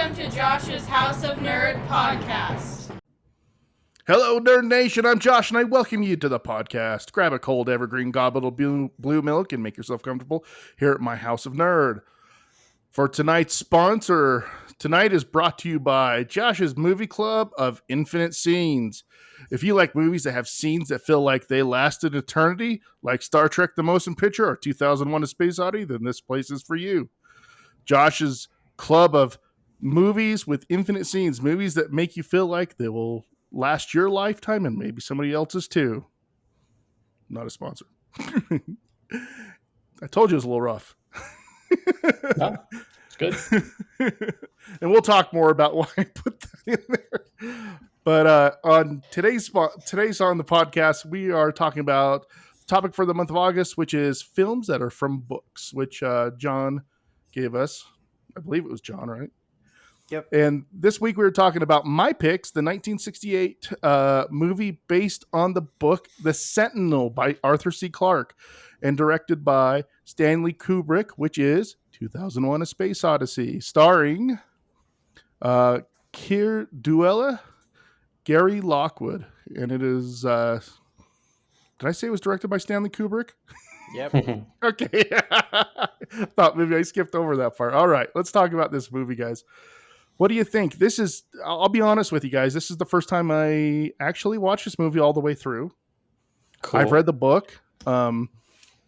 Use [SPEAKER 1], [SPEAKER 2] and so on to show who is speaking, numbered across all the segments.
[SPEAKER 1] Welcome to Josh's House of Nerd podcast.
[SPEAKER 2] Hello, Nerd Nation. I'm Josh, and I welcome you to the podcast. Grab a cold evergreen goblet of blue milk and make yourself comfortable here at my House of Nerd. For tonight's sponsor, tonight is brought to you by Josh's Movie Club of Infinite Scenes. If you like movies that have scenes that feel like they lasted eternity, like Star Trek The Motion Picture or 2001 A Space Odyssey, then this place is for you. Josh's Club of Movies with Infinite Scenes, movies that make you feel like they will last your lifetime and maybe somebody else's too. Not a sponsor. I told you it was a little rough.
[SPEAKER 3] No, it's good.
[SPEAKER 2] And we'll talk more about why I put that in there. But on today's on the podcast, we are talking about the topic for the month of August, which is films that are from books, which John gave us. I believe it was John, right?
[SPEAKER 4] Yep.
[SPEAKER 2] And this week we were talking about my picks, the 1968 movie based on the book The Sentinel by Arthur C. Clarke and directed by Stanley Kubrick, which is 2001 A Space Odyssey, starring Keir Dullea, Gary Lockwood. And it is, did I say it was directed by Stanley Kubrick?
[SPEAKER 4] Yep.
[SPEAKER 2] Okay. Thought maybe I skipped over that part. All right, let's talk about this movie, guys. What do you think? This is, I'll be honest with you guys, this is the first time I actually watched this movie all the way through.
[SPEAKER 3] Cool.
[SPEAKER 2] I've read the book. And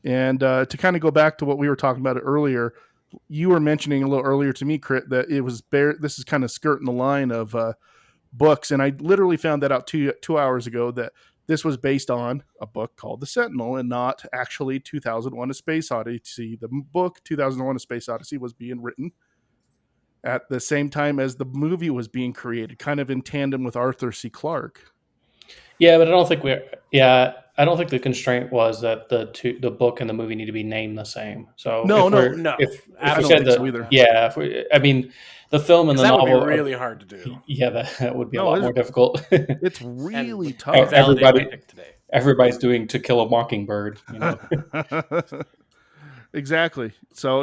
[SPEAKER 2] to kind of go back to what we were talking about earlier, you were mentioning a little earlier to me, Crit, that it was this is kind of skirting the line of books. And I literally found that out two hours ago, that this was based on a book called The Sentinel and not actually 2001 A Space Odyssey. The book 2001 A Space Odyssey was being written at the same time as the movie was being created, kind of in tandem with Arthur C. Clarke.
[SPEAKER 3] Yeah, but I don't think I don't think the constraint was that the book and the movie need to be named the same. So
[SPEAKER 4] No.
[SPEAKER 3] If
[SPEAKER 2] I
[SPEAKER 3] we
[SPEAKER 2] don't
[SPEAKER 3] said
[SPEAKER 2] think
[SPEAKER 3] that,
[SPEAKER 2] so either.
[SPEAKER 3] yeah, I mean, the film and the
[SPEAKER 4] that
[SPEAKER 3] novel
[SPEAKER 4] would be really hard to do.
[SPEAKER 3] Yeah, that would be a lot more difficult.
[SPEAKER 2] It's really
[SPEAKER 4] And
[SPEAKER 2] tough.
[SPEAKER 4] validate my pick today.
[SPEAKER 3] Everybody's doing To Kill a Mockingbird. You know?
[SPEAKER 2] Exactly. So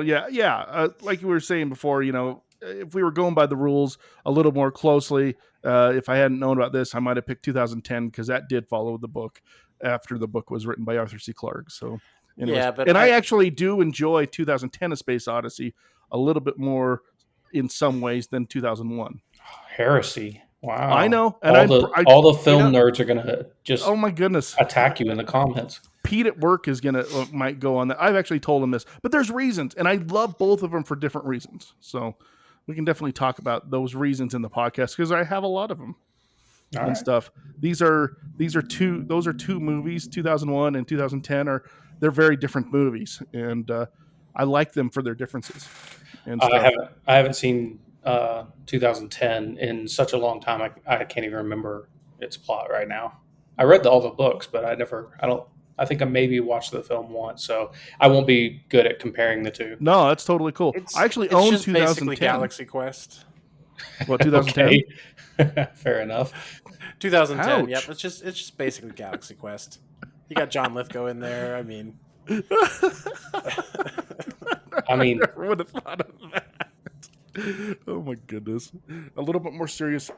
[SPEAKER 2] like you were saying before, if we were going by the rules a little more closely, if I hadn't known about this, I might have picked 2010 because that did follow the book after the book was written by Arthur C. Clarke. So, anyways.
[SPEAKER 4] Yeah, but
[SPEAKER 2] I actually do enjoy 2010: A Space Odyssey a little bit more in some ways than 2001.
[SPEAKER 3] Heresy. Wow.
[SPEAKER 2] I know, and
[SPEAKER 3] all the film nerds are gonna just
[SPEAKER 2] oh my goodness
[SPEAKER 3] attack you in the comments.
[SPEAKER 2] Pete at work is might go on that. I've actually told him this, but there's reasons, and I love both of them for different reasons. So we can definitely talk about those reasons in the podcast because I have a lot of them and stuff. Those are two movies, 2001 and 2010 they're very different movies, and I like them for their differences. And stuff.
[SPEAKER 3] I haven't seen 2010 in such a long time. I can't even remember its plot right now. I read all the books, but I think I maybe watched the film once, so I won't be good at comparing the two.
[SPEAKER 2] No, that's totally cool. I actually own 2010.
[SPEAKER 4] Basically Galaxy Quest.
[SPEAKER 2] What, 2010?
[SPEAKER 3] Okay. Fair enough.
[SPEAKER 4] 2010.
[SPEAKER 2] Ouch.
[SPEAKER 4] Yep. It's just basically Galaxy Quest. You got John Lithgow in there. I mean,
[SPEAKER 2] I never would have thought of that. Oh my goodness! A little bit more serious.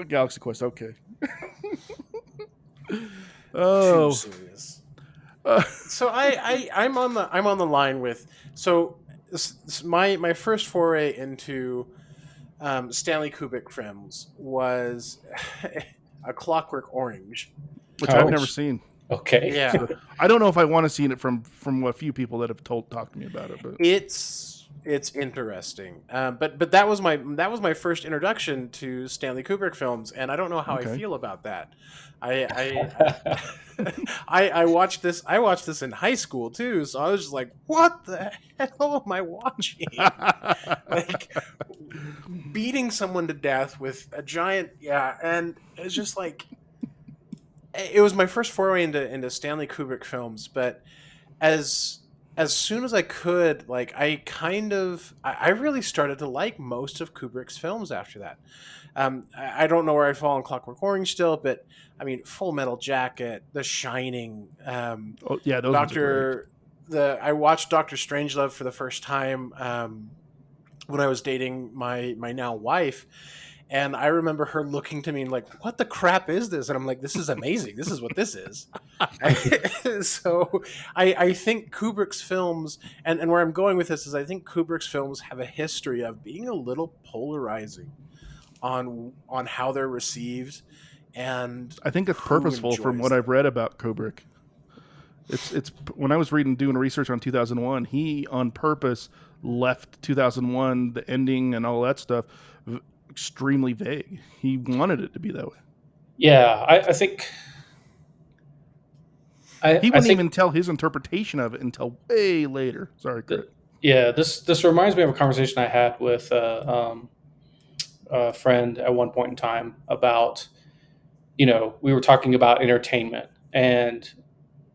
[SPEAKER 2] Galaxy Quest. Okay.
[SPEAKER 4] too serious. So I'm on the line with my first foray into Stanley Kubrick films was A Clockwork Orange,
[SPEAKER 2] which I've never seen.
[SPEAKER 3] Okay.
[SPEAKER 4] Yeah.
[SPEAKER 2] So I don't know if I want to see it from a few people that have talked to me about it, but
[SPEAKER 4] it's interesting. But that was my first introduction to Stanley Kubrick films, and I don't know how I feel about that. I watched this in high school too, so I was just like, what the hell am I watching? Like beating someone to death with a giant and it's just like it was my first foray into Stanley Kubrick films, but as soon as I could, like I really started to like most of Kubrick's films after that. I don't know where I'd fall on Clockwork Orange still, but I mean, Full Metal Jacket, The Shining.
[SPEAKER 2] Those
[SPEAKER 4] I watched Dr. Strangelove for the first time when I was dating my now wife. And I remember her looking to me and like, what the crap is this? And I'm like, this is amazing. This is what this is. So I think Kubrick's films, and where I'm going with this is I think Kubrick's films have a history of being a little polarizing on how they're received. And
[SPEAKER 2] I think it's
[SPEAKER 4] who
[SPEAKER 2] purposeful from
[SPEAKER 4] enjoys
[SPEAKER 2] what
[SPEAKER 4] them.
[SPEAKER 2] I've read about Kubrick. It's when I was doing research on 2001, he on purpose left 2001, the ending and all that stuff, extremely vague. He wanted it to be that way.
[SPEAKER 3] Yeah, I think
[SPEAKER 2] He wouldn't
[SPEAKER 3] think,
[SPEAKER 2] even tell his interpretation of it until way later. Sorry, Kurt.
[SPEAKER 3] Yeah, this reminds me of a conversation I had with a friend at one point in time about, we were talking about entertainment, and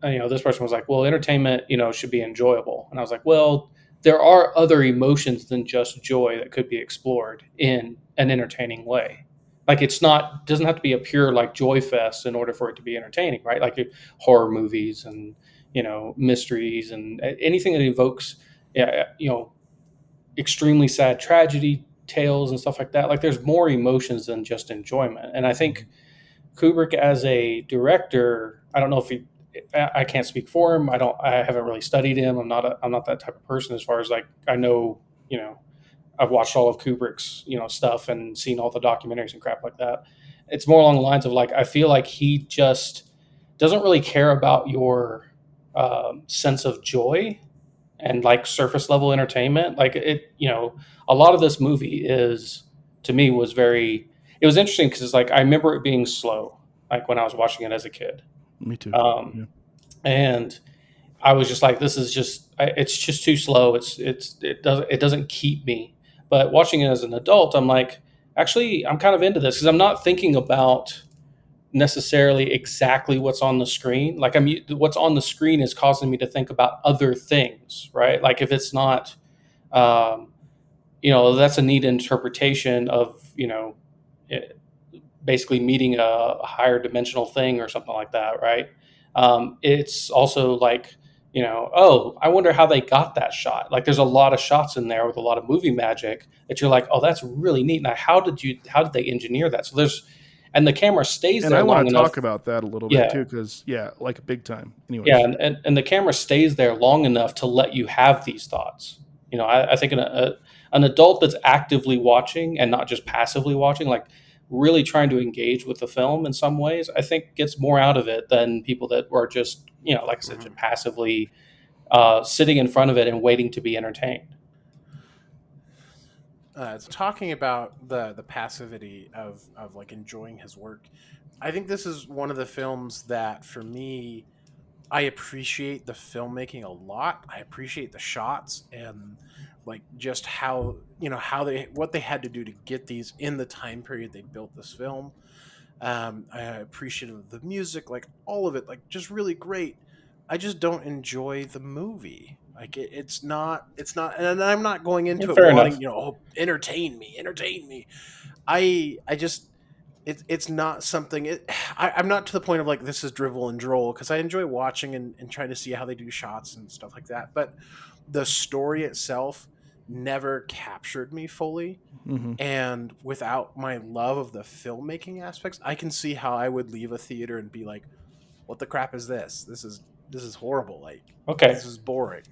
[SPEAKER 3] this person was like, well, entertainment, should be enjoyable. And I was like, well, there are other emotions than just joy that could be explored in an entertaining way. Like doesn't have to be a pure like joy fest in order for it to be entertaining, right? Like horror movies and, mysteries and anything that evokes, extremely sad tragedy tales and stuff like that. Like there's more emotions than just enjoyment. And I think Kubrick as a director, I don't know if I can't speak for him. I haven't really studied him. I'm not that type of person as far as like, I know, I've watched all of Kubrick's, stuff and seen all the documentaries and crap like that. It's more along the lines of like, I feel like he just doesn't really care about your sense of joy and like surface level entertainment. Like a lot of this movie to me was it was interesting because it's like, I remember it being slow, like when I was watching it as a kid.
[SPEAKER 2] Me too.
[SPEAKER 3] And I was just like, it's just too slow. It doesn't keep me. But watching it as an adult, I'm like, actually, I'm kind of into this because I'm not thinking about necessarily exactly what's on the screen. Like what's on the screen is causing me to think about other things, right? Like if it's not, that's a neat interpretation of, basically meeting a higher dimensional thing or something like that, right? It's also like, I wonder how they got that shot. Like there's a lot of shots in there with a lot of movie magic that you're like, oh, that's really neat. Now, how did they engineer that? So and the camera stays
[SPEAKER 2] and
[SPEAKER 3] there
[SPEAKER 2] I
[SPEAKER 3] long
[SPEAKER 2] want to
[SPEAKER 3] enough.
[SPEAKER 2] talk about that a little bit too, because like big time. Anyways.
[SPEAKER 3] Yeah, and the camera stays there long enough to let you have these thoughts. I think an adult that's actively watching and not just passively watching, like really trying to engage with the film in some ways, I think gets more out of it than people that are just, like I said, just passively sitting in front of it and waiting to be entertained.
[SPEAKER 4] It's talking about the passivity of like enjoying his work. I think this is one of the films that for me, I appreciate the filmmaking a lot. I appreciate the shots and like just how what they had to do to get these in the time period they built this film. I appreciate the music, like all of it, like just really great. I just don't enjoy the movie. Like it's not, and I'm not going into it
[SPEAKER 3] Fair
[SPEAKER 4] wanting,
[SPEAKER 3] enough.
[SPEAKER 4] entertain me. I just, it's not something. I'm not to the point of like this is drivel and droll because I enjoy watching and trying to see how they do shots and stuff like that. But the story itself never captured me fully.
[SPEAKER 2] Mm-hmm.
[SPEAKER 4] And without my love of the filmmaking aspects, I can see how I would leave a theater and be like, "What the crap is this? This is horrible. Like,
[SPEAKER 3] Okay.
[SPEAKER 4] this is boring."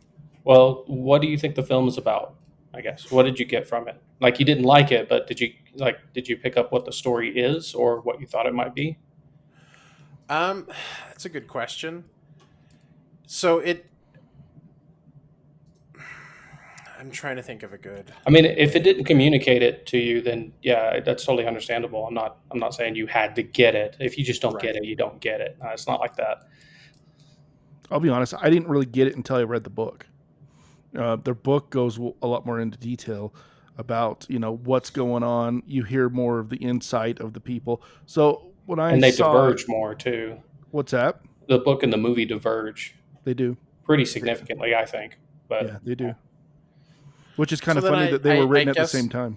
[SPEAKER 3] Well, what do you think the film is about? I guess. What did you get from it? Like you didn't like it, but did you pick up what the story is or what you thought it might be?
[SPEAKER 4] That's a good question. So I'm trying to think of a good.
[SPEAKER 3] I mean, if it didn't communicate it to you, then yeah, that's totally understandable. I'm not saying you had to get it. If you just don't get it, you don't get it. It's not like that.
[SPEAKER 2] I'll be honest, I didn't really get it until I read the book. Their book goes a lot more into detail about, what's going on. You hear more of the insight of the people. So when I
[SPEAKER 3] diverge more too.
[SPEAKER 2] What's that?
[SPEAKER 3] The book and the movie diverge.
[SPEAKER 2] They do.
[SPEAKER 3] Pretty significantly, I think. But
[SPEAKER 2] yeah, they do. Which is kind of funny that they were written at the same time.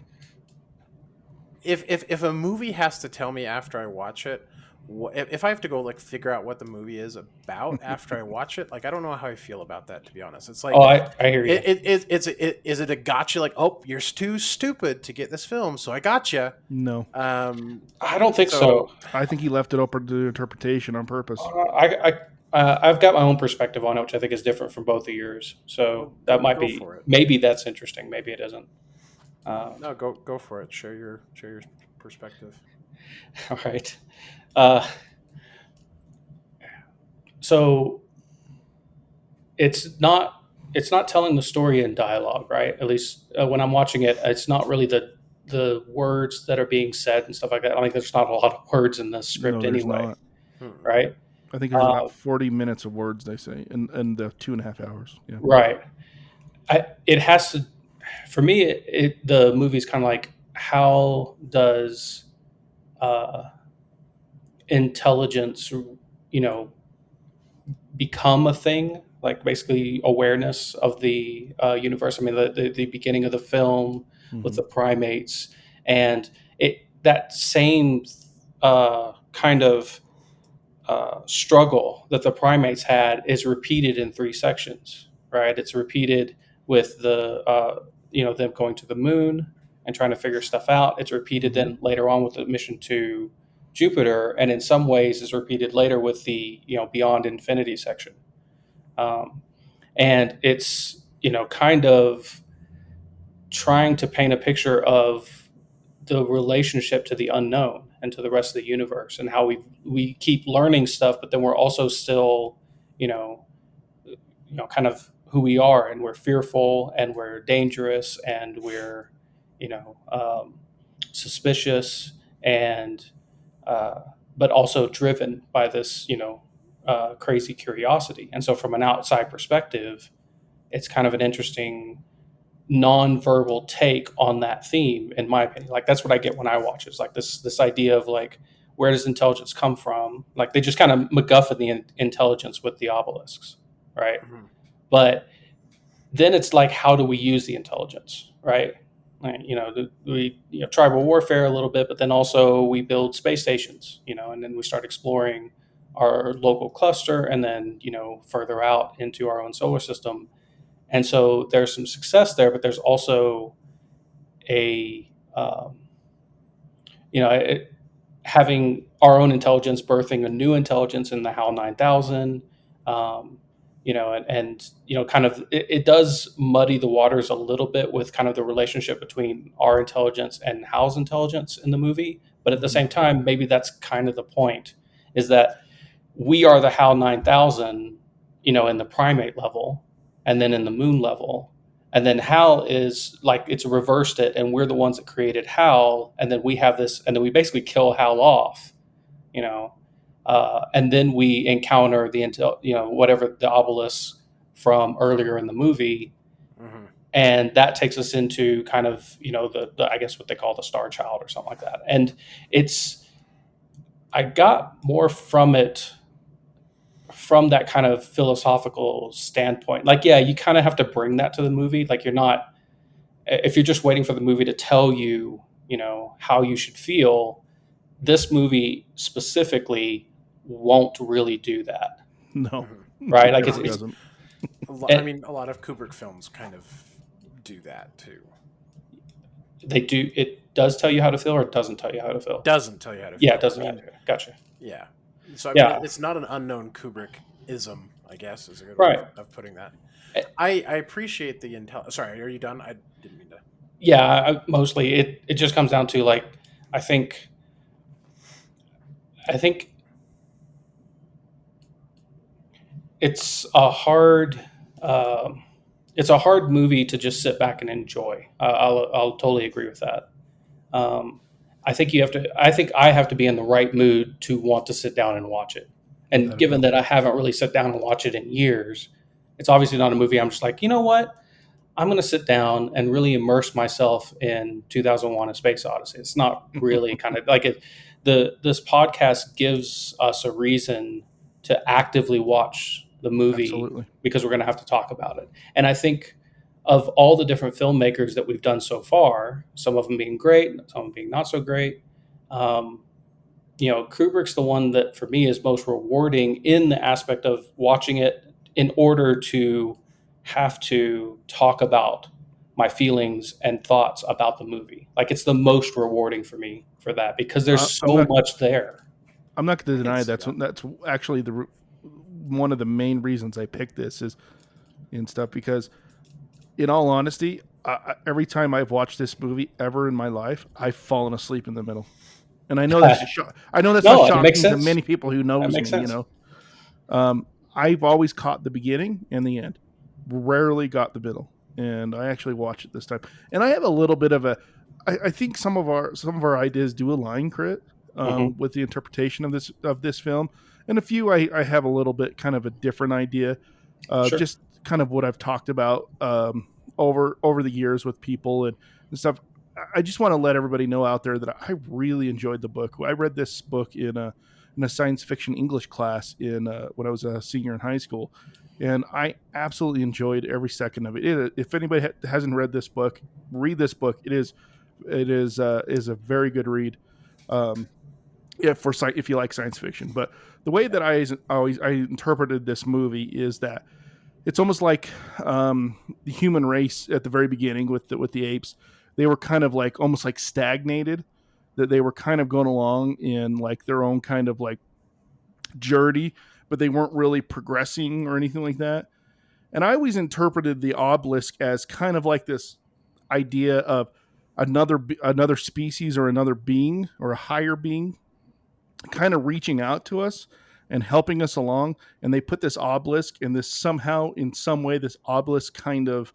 [SPEAKER 4] If a movie has to tell me after I watch it if I have to go like figure out what the movie is about after I watch it, like I don't know how I feel about that, to be honest. It's like,
[SPEAKER 3] I hear you.
[SPEAKER 4] Is it a gotcha? Like, oh, you're too stupid to get this film, so I gotcha.
[SPEAKER 2] No,
[SPEAKER 3] I don't think so.
[SPEAKER 2] I think he left it open to interpretation on purpose.
[SPEAKER 3] I've got my own perspective on it, which I think is different from both of yours. So that might be, maybe that's interesting. Maybe it isn't.
[SPEAKER 4] No, go for it. Share your perspective.
[SPEAKER 3] All right. So it's not telling the story in dialogue, right? At least when I'm watching it, it's not really the words that are being said and stuff like that. I think there's not a lot of words in the script anyway, right?
[SPEAKER 2] I think there's about 40 minutes of words, they say, in the 2.5 hours. Yeah.
[SPEAKER 3] Right. It has to, for me, the movie's kind of like, how does intelligence, become a thing? Like basically awareness of the universe. I mean, the beginning of the film with the primates, and that same kind of struggle that the primates had is repeated in 3 sections, right? It's repeated with the them going to the moon and trying to figure stuff out. It's repeated then later on with the mission to Jupiter, and in some ways is repeated later with the Beyond Infinity section. And it's kind of trying to paint a picture of the relationship to the unknown and to the rest of the universe, and how we keep learning stuff, but then we're also still kind of who we are, and we're fearful and we're dangerous and we're suspicious and but also driven by this crazy curiosity. And so from an outside perspective, it's kind of an interesting non-verbal take on that theme, in my opinion. Like that's what I get when I watch it. It's like this idea of like, where does intelligence come from? Like they just kind of MacGuffin the intelligence with the obelisks, right? But then it's like, how do we use the intelligence, right? Like, we tribal warfare a little bit, but then also we build space stations, and then we start exploring our local cluster, and then further out into our own solar system. And so there's some success there, but there's also having our own intelligence birthing a new intelligence in the HAL 9000. Kind of it does muddy the waters a little bit with kind of the relationship between our intelligence and HAL's intelligence in the movie. But at the same time, maybe that's kind of the point, is that we are the HAL 9000, in the primate level, and then in the moon level. And then HAL is like, it's reversed it, and we're the ones that created HAL, and then we have this, and then we basically kill HAL off, and then we encounter the whatever the obelisk from earlier in the movie, and that takes us into kind of the I guess what they call the Star Child or something like that. And I got more from it from that kind of philosophical standpoint. Like, yeah, you kind of have to bring that to the movie. Like, if you're just waiting for the movie to tell you, how you should feel, this movie specifically won't really do that.
[SPEAKER 2] No.
[SPEAKER 3] Right? Like,
[SPEAKER 2] it doesn't.
[SPEAKER 4] A lot of Kubrick films kind of do that too.
[SPEAKER 3] They do. It does tell you how to feel, or it doesn't tell you how to feel?
[SPEAKER 4] Doesn't tell you how to feel.
[SPEAKER 3] Yeah, it doesn't. Gotcha.
[SPEAKER 4] Yeah. So it's not an unknown Kubrick-ism, I guess, is a good way of putting that. I appreciate the intel. Sorry, are you done? I didn't mean to.
[SPEAKER 3] Yeah, mostly it just comes down to like, I think it's a hard movie to just sit back and enjoy. I'll totally agree with that. I think I have to be in the right mood to want to sit down and watch it. And given that I haven't really sat down and watched it in years, it's obviously not a movie I'm just like, you know what? I'm going to sit down and really immerse myself in 2001: A Space Odyssey. It's not really kind of like it. This podcast gives us a reason to actively watch the movie. Absolutely. Because we're going to have to talk about it. And I think of all the different filmmakers that we've done so far, some of them being great, some of them being not so great, Kubrick's the one that for me is most rewarding in the aspect of watching it in order to have to talk about my feelings and thoughts about the movie. Like it's the most rewarding for me for that because there's
[SPEAKER 2] I'm
[SPEAKER 3] so much there.
[SPEAKER 2] I'm not going to deny that's
[SPEAKER 4] yeah.
[SPEAKER 2] that's actually one of the main reasons I picked this is and stuff because, in all honesty, every time I've watched this movie ever in my life, I've fallen asleep in the middle. And I know that's I know that's
[SPEAKER 3] No,
[SPEAKER 2] not
[SPEAKER 3] it makes
[SPEAKER 2] shocking to
[SPEAKER 3] sense.
[SPEAKER 2] many people who
[SPEAKER 3] That
[SPEAKER 2] knows
[SPEAKER 3] makes
[SPEAKER 2] me.
[SPEAKER 3] sense.
[SPEAKER 2] I've always caught the beginning and the end. Rarely got the middle, and I actually watched it this time. And I have a little bit of I think some of our ideas do align, Crit,
[SPEAKER 3] Mhm.
[SPEAKER 2] with the interpretation of this film, and a few I have a little bit kind of a different idea.
[SPEAKER 3] Sure.
[SPEAKER 2] Just kind of what I've talked about over the years with people and stuff. I just want to let everybody know out there that I really enjoyed the book. I read this book in a science fiction English class when I was a senior in high school, and I absolutely enjoyed every second of it. If anybody hasn't read this book, read this book. It is a very good read. If you like science fiction, but the way that I interpreted this movie is that it's almost like the human race at the very beginning with the apes. They were kind of like almost like stagnated, that they were kind of going along in like their own kind of like journey, but they weren't really progressing or anything like that. And I always interpreted the obelisk as kind of like this idea of another species or another being or a higher being kind of reaching out to us and helping us along. And they put this obelisk, and this somehow in some way this obelisk kind of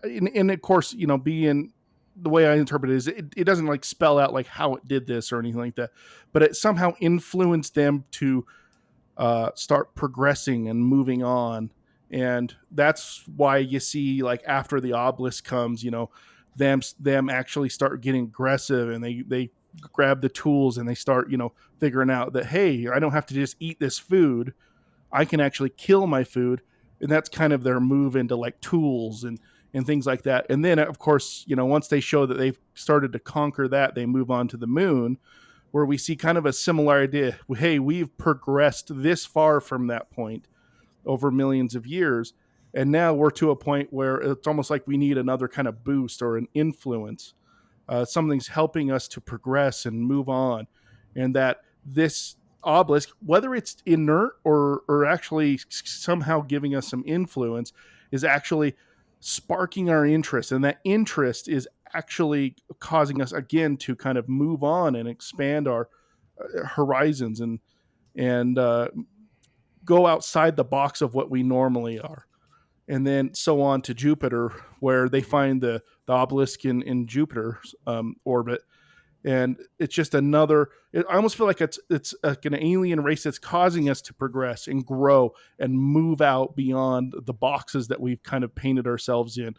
[SPEAKER 2] and of course, being the way I interpret it is it doesn't like spell out like how it did this or anything like that, but it somehow influenced them to start progressing and moving on. And that's why you see like after the obelisk comes, them actually start getting aggressive, and they grab the tools and they start figuring out that, hey, I don't have to just eat this food, I can actually kill my food. And that's kind of their move into like tools and things like that. And then of course, once they show that they've started to conquer that, they move on to the moon, where we see kind of a similar idea. Hey, we've progressed this far from that point over millions of years, and now we're to a point where it's almost like we need another kind of boost or an influence. Something's helping us to progress and move on, and that this obelisk, whether it's inert or actually somehow giving us some influence, is actually sparking our interest, and that interest is actually causing us again to kind of move on and expand our horizons and go outside the box of what we normally are. And then so on to Jupiter, where they find the obelisk in Jupiter's orbit. And it's just I almost feel like it's like an alien race that's causing us to progress and grow and move out beyond the boxes that we've kind of painted ourselves in,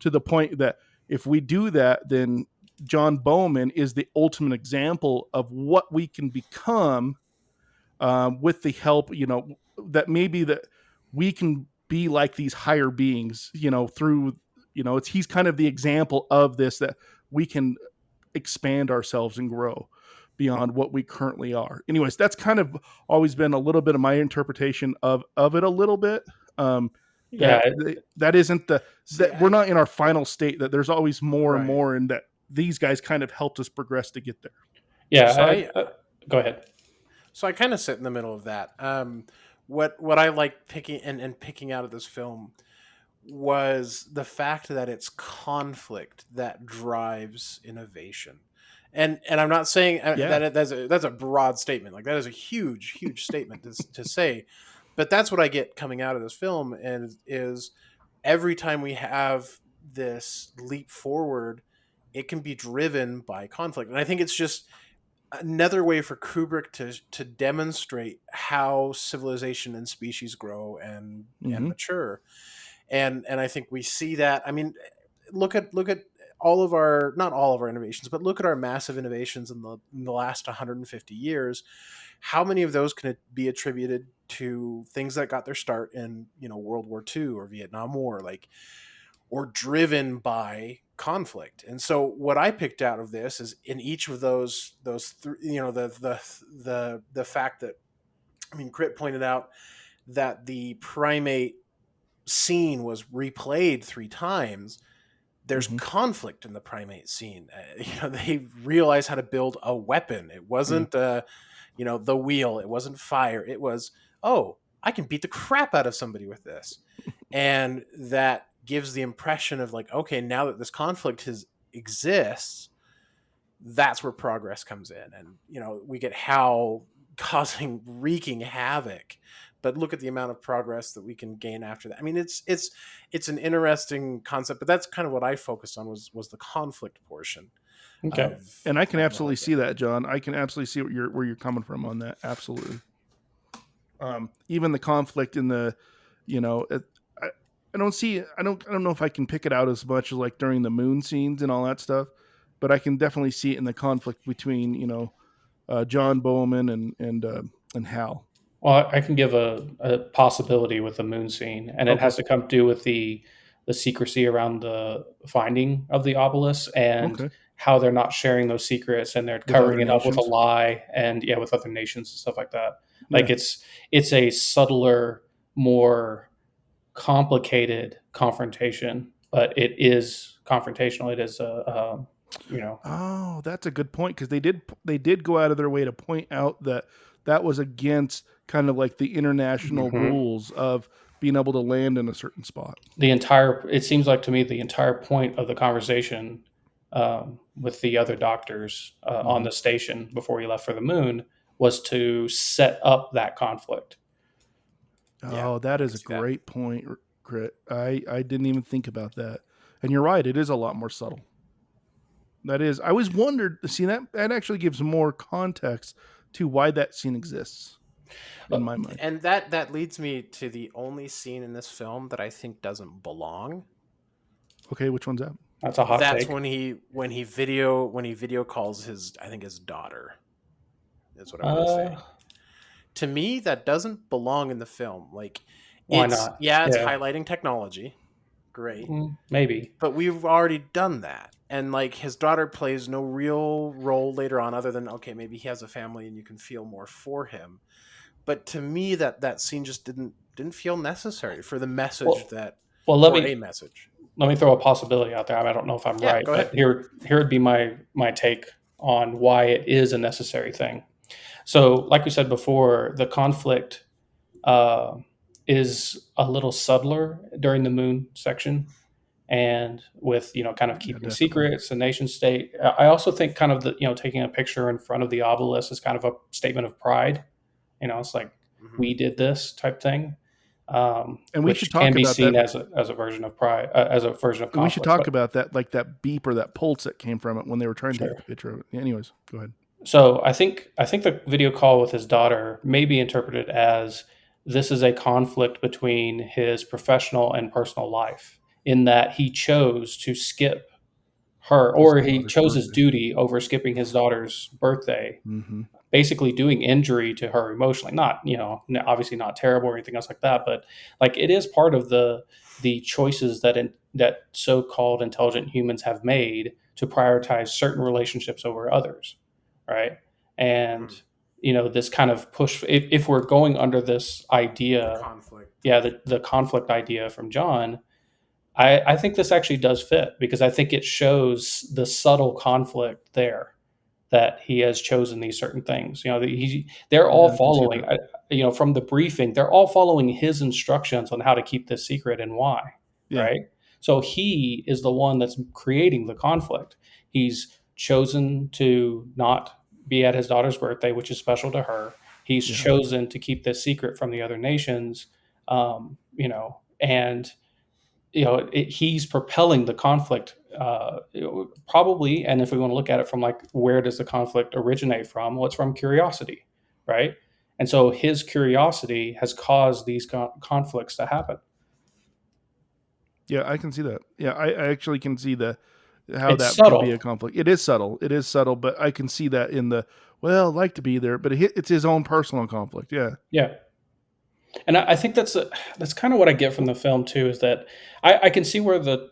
[SPEAKER 2] to the point that if we do that, then John Bowman is the ultimate example of what we can become, with the help, that maybe that we can be like these higher beings, through, he's kind of the example of this, that we can expand ourselves and grow beyond what we currently are. Anyways, that's kind of always been a little bit of my interpretation of it a little bit.
[SPEAKER 3] Yeah.
[SPEAKER 2] That isn't
[SPEAKER 4] See,
[SPEAKER 2] we're not in our final state, that there's always more and
[SPEAKER 4] Right.
[SPEAKER 2] more, and that these guys kind of helped us progress to get there.
[SPEAKER 3] Yeah.
[SPEAKER 4] So
[SPEAKER 3] Go ahead.
[SPEAKER 4] So I kind of sit in the middle of that. What I like picking out of this film was the fact that it's conflict that drives innovation. And I'm not saying that's a broad statement. Like that is a huge statement to say. But that's what I get coming out of this film, and is every time we have this leap forward, it can be driven by conflict. And I think it's just another way for Kubrick to demonstrate how civilization and species grow and mature. And I think we see that. I mean, look at all of our, not all of our innovations, but look at our massive innovations in the last 150 years. How many of those can be attributed to things that got their start in World War II or Vietnam War, or driven by conflict. And so what I picked out of this is in each of those the fact that, I mean, Crit pointed out that the primate scene was replayed 3 times. There's conflict in the primate scene. They realize how to build a weapon. It wasn't, the wheel. It wasn't fire. It was, oh, I can beat the crap out of somebody with this. And that gives the impression of like, okay, now that this conflict exists, that's where progress comes in. And, we get Hal wreaking havoc. But look at the amount of progress that we can gain after that. I mean, it's an interesting concept, but that's kind of what I focused on was the conflict portion.
[SPEAKER 3] Okay.
[SPEAKER 2] And I can absolutely see that, John. I can absolutely see where you're coming from on that. Absolutely. Even the conflict in the, I don't know if I can pick it out as much as like during the moon scenes and all that stuff, but I can definitely see it in the conflict between, John Bowman and Hal.
[SPEAKER 3] Well, I can give a possibility with the moon scene, and it has to come to do with the secrecy around the finding of the obelisk and how they're not sharing those secrets, and they're covering it up with a lie, and with other nations and stuff like that. Like it's a subtler, more complicated confrontation, but it is confrontational. It is
[SPEAKER 2] Oh, that's a good point, because they did go out of their way to point out that was against kind of like the international rules of being able to land in a certain spot.
[SPEAKER 3] It seems like to me the entire point of the conversation with the other doctors on the station before he left for the moon was to set up that conflict.
[SPEAKER 2] Oh, that is a great point, Crit. I didn't even think about that. And you're right, it is a lot more subtle. That is, I always wondered, see, that actually gives more context to why that scene exists in my mind.
[SPEAKER 4] And that leads me to the only scene in this film that I think doesn't belong.
[SPEAKER 2] Okay, which one's that?
[SPEAKER 3] That's a hot take.
[SPEAKER 4] That's when he video calls his daughter. That's what I'm going to say. To me, that doesn't belong in the film. Like,
[SPEAKER 3] why not?
[SPEAKER 4] Yeah, it's highlighting technology. Great.
[SPEAKER 3] Maybe.
[SPEAKER 4] But we've already done that. And like his daughter plays no real role later on other than, okay, maybe he has a family and you can feel more for him. But to me, that scene just didn't feel necessary for the message message.
[SPEAKER 3] Let me throw a possibility out there. I don't know if I'm right, but here would be my take on why it is a necessary thing. So like we said before, the conflict is a little subtler during the moon section, and with kind of keeping secrets, the nation state. I also think kind of the taking a picture in front of the obelisk is kind of a statement of pride. It's like we did this type thing,
[SPEAKER 2] and we
[SPEAKER 3] which
[SPEAKER 2] should talk
[SPEAKER 3] can be
[SPEAKER 2] about
[SPEAKER 3] seen
[SPEAKER 2] that
[SPEAKER 3] as a version of pride, as a version of conflict.
[SPEAKER 2] We should talk about that, like that beep or that pulse that came from it when they were trying to take a picture of it. Anyways, go ahead.
[SPEAKER 3] So I think the video call with his daughter may be interpreted as this is a conflict between his professional and personal life, in that he chose to skip her, or he chose his duty over skipping his daughter's birthday, basically doing injury to her emotionally. Not, obviously not terrible or anything else like that, but like it is part of the choices that so-called intelligent humans have made to prioritize certain relationships over others, right? And this kind of push, if we're going under this idea, the conflict idea from John, I think this actually does fit, because I think it shows the subtle conflict there, that he has chosen these certain things. They're all following, from the briefing, they're all following his instructions on how to keep this secret and why, right? So he is the one that's creating the conflict. He's chosen to not be at his daughter's birthday, which is special to her. He's chosen to keep this secret from the other nations, and he's propelling the conflict, probably. And if we want to look at it from like, where does the conflict originate from? Well, it's from curiosity, right? And so his curiosity has caused these conflicts to happen.
[SPEAKER 2] Yeah, I can see that. Yeah, I actually can see how
[SPEAKER 3] it's
[SPEAKER 2] that
[SPEAKER 3] subtle.
[SPEAKER 2] could be a conflict. It is subtle, but I can see that in I'd like to be there, but it's his own personal conflict. Yeah.
[SPEAKER 3] And I think that's kind of what I get from the film too, is that I can see where the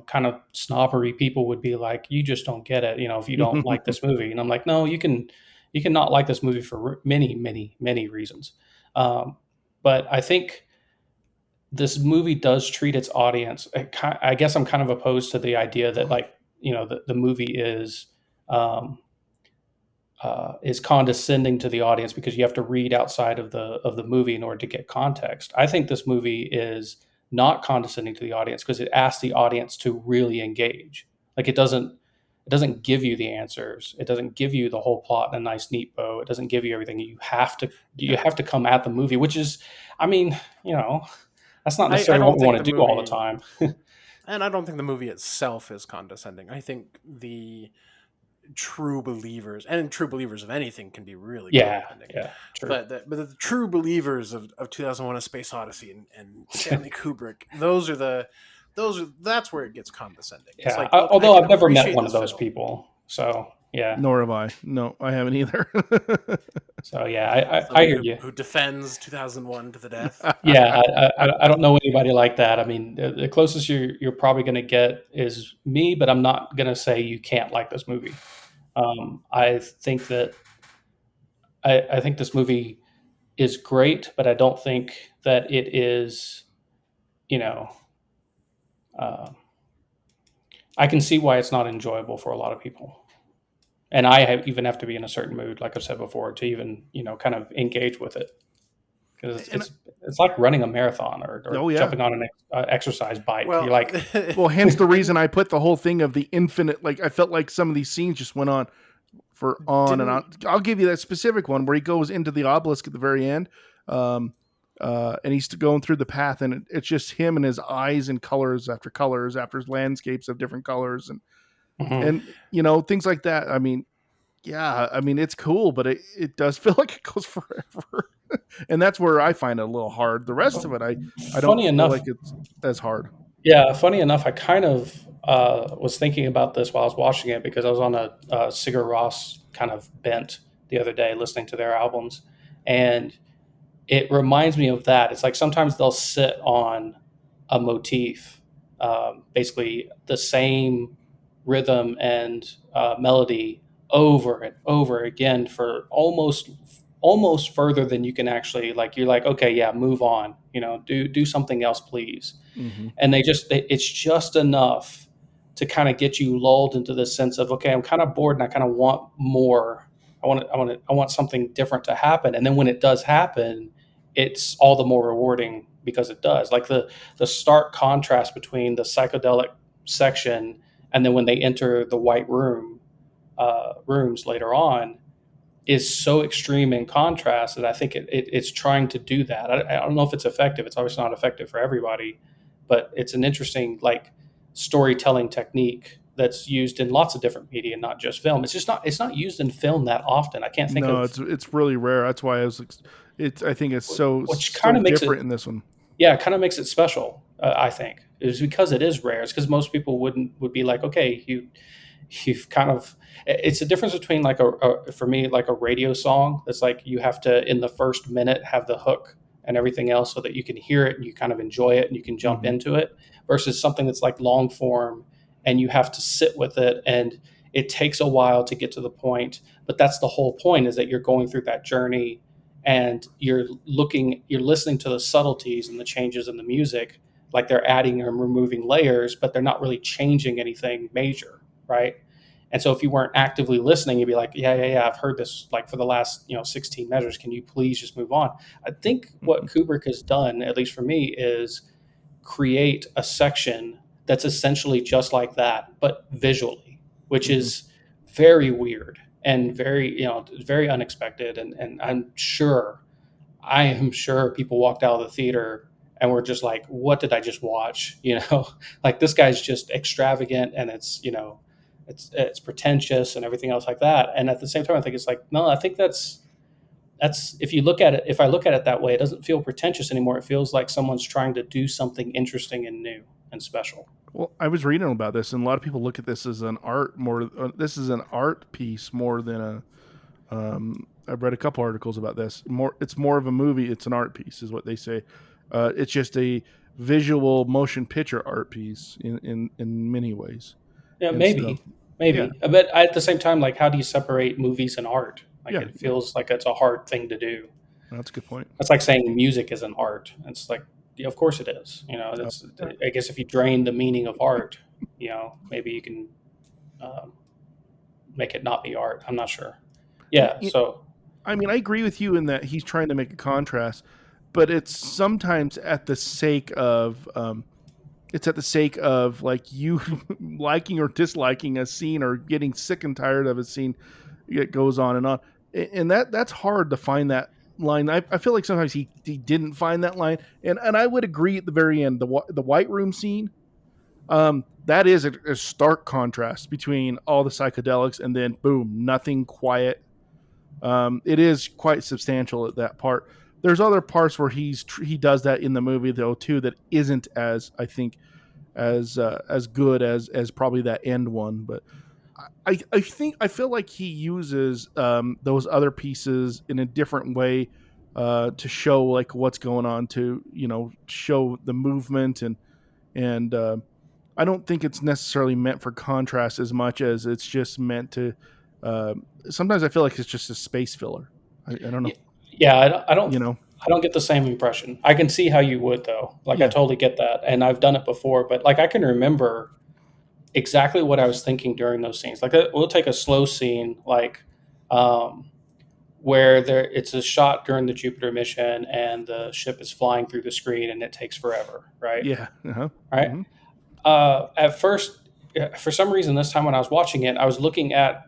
[SPEAKER 3] kind of snobbery people would be like, you just don't get it, if you don't like this movie. And I'm like, no, you can not like this movie for many, many, many reasons. But I think this movie does treat its audience. I guess I'm kind of opposed to the idea that the movie is condescending to the audience because you have to read outside of the movie in order to get context. I think this movie is not condescending to the audience because it asks the audience to really engage. Like it doesn't give you the answers. It doesn't give you the whole plot in a nice, neat bow. It doesn't give you everything. You have to come at the movie, which is, that's not necessarily what we want to do all the time.
[SPEAKER 4] And I don't think the movie itself is condescending. I think the true believers of anything can be really condescending.
[SPEAKER 3] Yeah, true.
[SPEAKER 4] But the true believers of 2001: A Space Odyssey and Stanley Kubrick, that's where it gets condescending.
[SPEAKER 3] Yeah.
[SPEAKER 4] It's like,
[SPEAKER 3] although I've never met one of those people, so yeah.
[SPEAKER 2] Nor have I. No, I haven't either.
[SPEAKER 3] So yeah, I hear you.
[SPEAKER 4] Who defends 2001 to the death?
[SPEAKER 3] Yeah, I don't know anybody like that. I mean, the closest you're probably going to get is me, but I'm not going to say you can't like this movie. I think that I think this movie is great, but I don't think that it is, I can see why it's not enjoyable for a lot of people. And I even have to be in a certain mood, like I've said before, to even, kind of engage with it. Because it's like running a marathon or jumping on an exercise bike.
[SPEAKER 4] Well,
[SPEAKER 3] you're like,
[SPEAKER 2] well, hence the reason I put the whole thing of the infinite. Like I felt like some of these scenes just went on and on. I'll give you that specific one where he goes into the obelisk at the very end, and he's going through the path, and it's just him and his eyes and colors after landscapes of different colors, and and things like that. I mean, yeah, I mean it's cool, but it does feel like it goes forever. And that's where I find it a little hard. The rest of it, I don't feel like it's as hard.
[SPEAKER 3] Yeah, funny enough, I kind of was thinking about this while I was watching it because I was on a Sigur Rós kind of bent the other day listening to their albums. And it reminds me of that. It's like sometimes they'll sit on a motif, basically the same rhythm and melody over and over again for almost further than you can actually, like, you're like, okay, yeah, move on, do something else, please. And it's just enough to kind of get you lulled into this sense of, okay, I'm kind of bored and I kind of want more. I want something different to happen. And then when it does happen, it's all the more rewarding because it does. Like the stark contrast between the psychedelic section and then when they enter the white rooms later on is so extreme in contrast that I think it's trying to do that. I don't know if it's effective. It's obviously not effective for everybody, but it's an interesting storytelling technique that's used in lots of different media, not just film. It's not used in film that often. I can't think of.
[SPEAKER 2] No, it's really rare. That's why I think it's
[SPEAKER 3] which kind of makes
[SPEAKER 2] different in this one.
[SPEAKER 3] Yeah, it kind of makes it special. I think it's because it is rare. It's because most people would be like, okay, you've kind of. It's a difference between for me a radio song that's like you have to in the first minute have the hook and everything else so that you can hear it and you kind of enjoy it and you can jump into it versus something that's like long form and you have to sit with it and it takes a while to get to the point. But that's the whole point, is that you're going through that journey and you're listening to the subtleties and the changes in the music, like they're adding and removing layers, but they're not really changing anything major, right? And so if you weren't actively listening, you'd be like, yeah, I've heard this for the last 16 measures. Can you please just move on? I think what Kubrick has done, at least for me, is create a section that's essentially just like that, but visually, which is very weird and very, very unexpected. And I am sure people walked out of the theater and were just like, what did I just watch? Like this guy's just extravagant and it's pretentious and everything else like that. And at the same time, I think it's like, no, I think that's if I look at it that way, it doesn't feel pretentious anymore. It feels like someone's trying to do something interesting and new and special.
[SPEAKER 2] Well, I was reading about this, and a lot of people look at this as an art piece more than I've read a couple articles about this. It's more of a movie. It's an art piece, is what they say. It's just a visual motion picture art piece in many ways.
[SPEAKER 3] Yeah,
[SPEAKER 2] And
[SPEAKER 3] maybe,
[SPEAKER 2] so,
[SPEAKER 3] maybe.
[SPEAKER 2] yeah.
[SPEAKER 3] But at the same time, like, how do you separate movies and art? Like,
[SPEAKER 2] Yeah,
[SPEAKER 3] it feels like it's a hard thing to do.
[SPEAKER 2] that's a good point.
[SPEAKER 3] It's like saying music is an art. It's like, yeah, of course it is. You know, that's. I guess if you drain the meaning of art, you know, maybe you can make it not be art. I'm not sure. Yeah. So.
[SPEAKER 2] I mean, I agree with you in that he's trying to make a contrast, but it's sometimes at the sake of like you liking or disliking a scene or getting sick and tired of a scene. It goes on, and that's hard to find that line. I feel like sometimes he didn't find that line, and I would agree at the very end, the White Room scene. That is a stark contrast between all the psychedelics and then boom, nothing, quiet. It is quite substantial at that part. There's other parts where he does that in the movie though too that isn't as, I think, as good as probably that end one. But I feel like he uses those other pieces in a different way to show like what's going on, to show the movement, and I don't think it's necessarily meant for contrast as much as it's just meant to. Sometimes I feel like it's just a space filler. I don't know.
[SPEAKER 3] Yeah, I don't.
[SPEAKER 2] You know,
[SPEAKER 3] I don't get the same impression. I can see how you would though. Like I totally get that, and I've done it before. But like I can remember exactly what I was thinking during those scenes. Like we'll take a slow scene, like where it's a shot during the Jupiter mission, and the ship is flying through the screen, and it takes forever, right?
[SPEAKER 2] Yeah. Uh-huh.
[SPEAKER 3] Right.
[SPEAKER 2] Mm-hmm.
[SPEAKER 3] At first, for some reason, this time when I was watching it, I was looking at,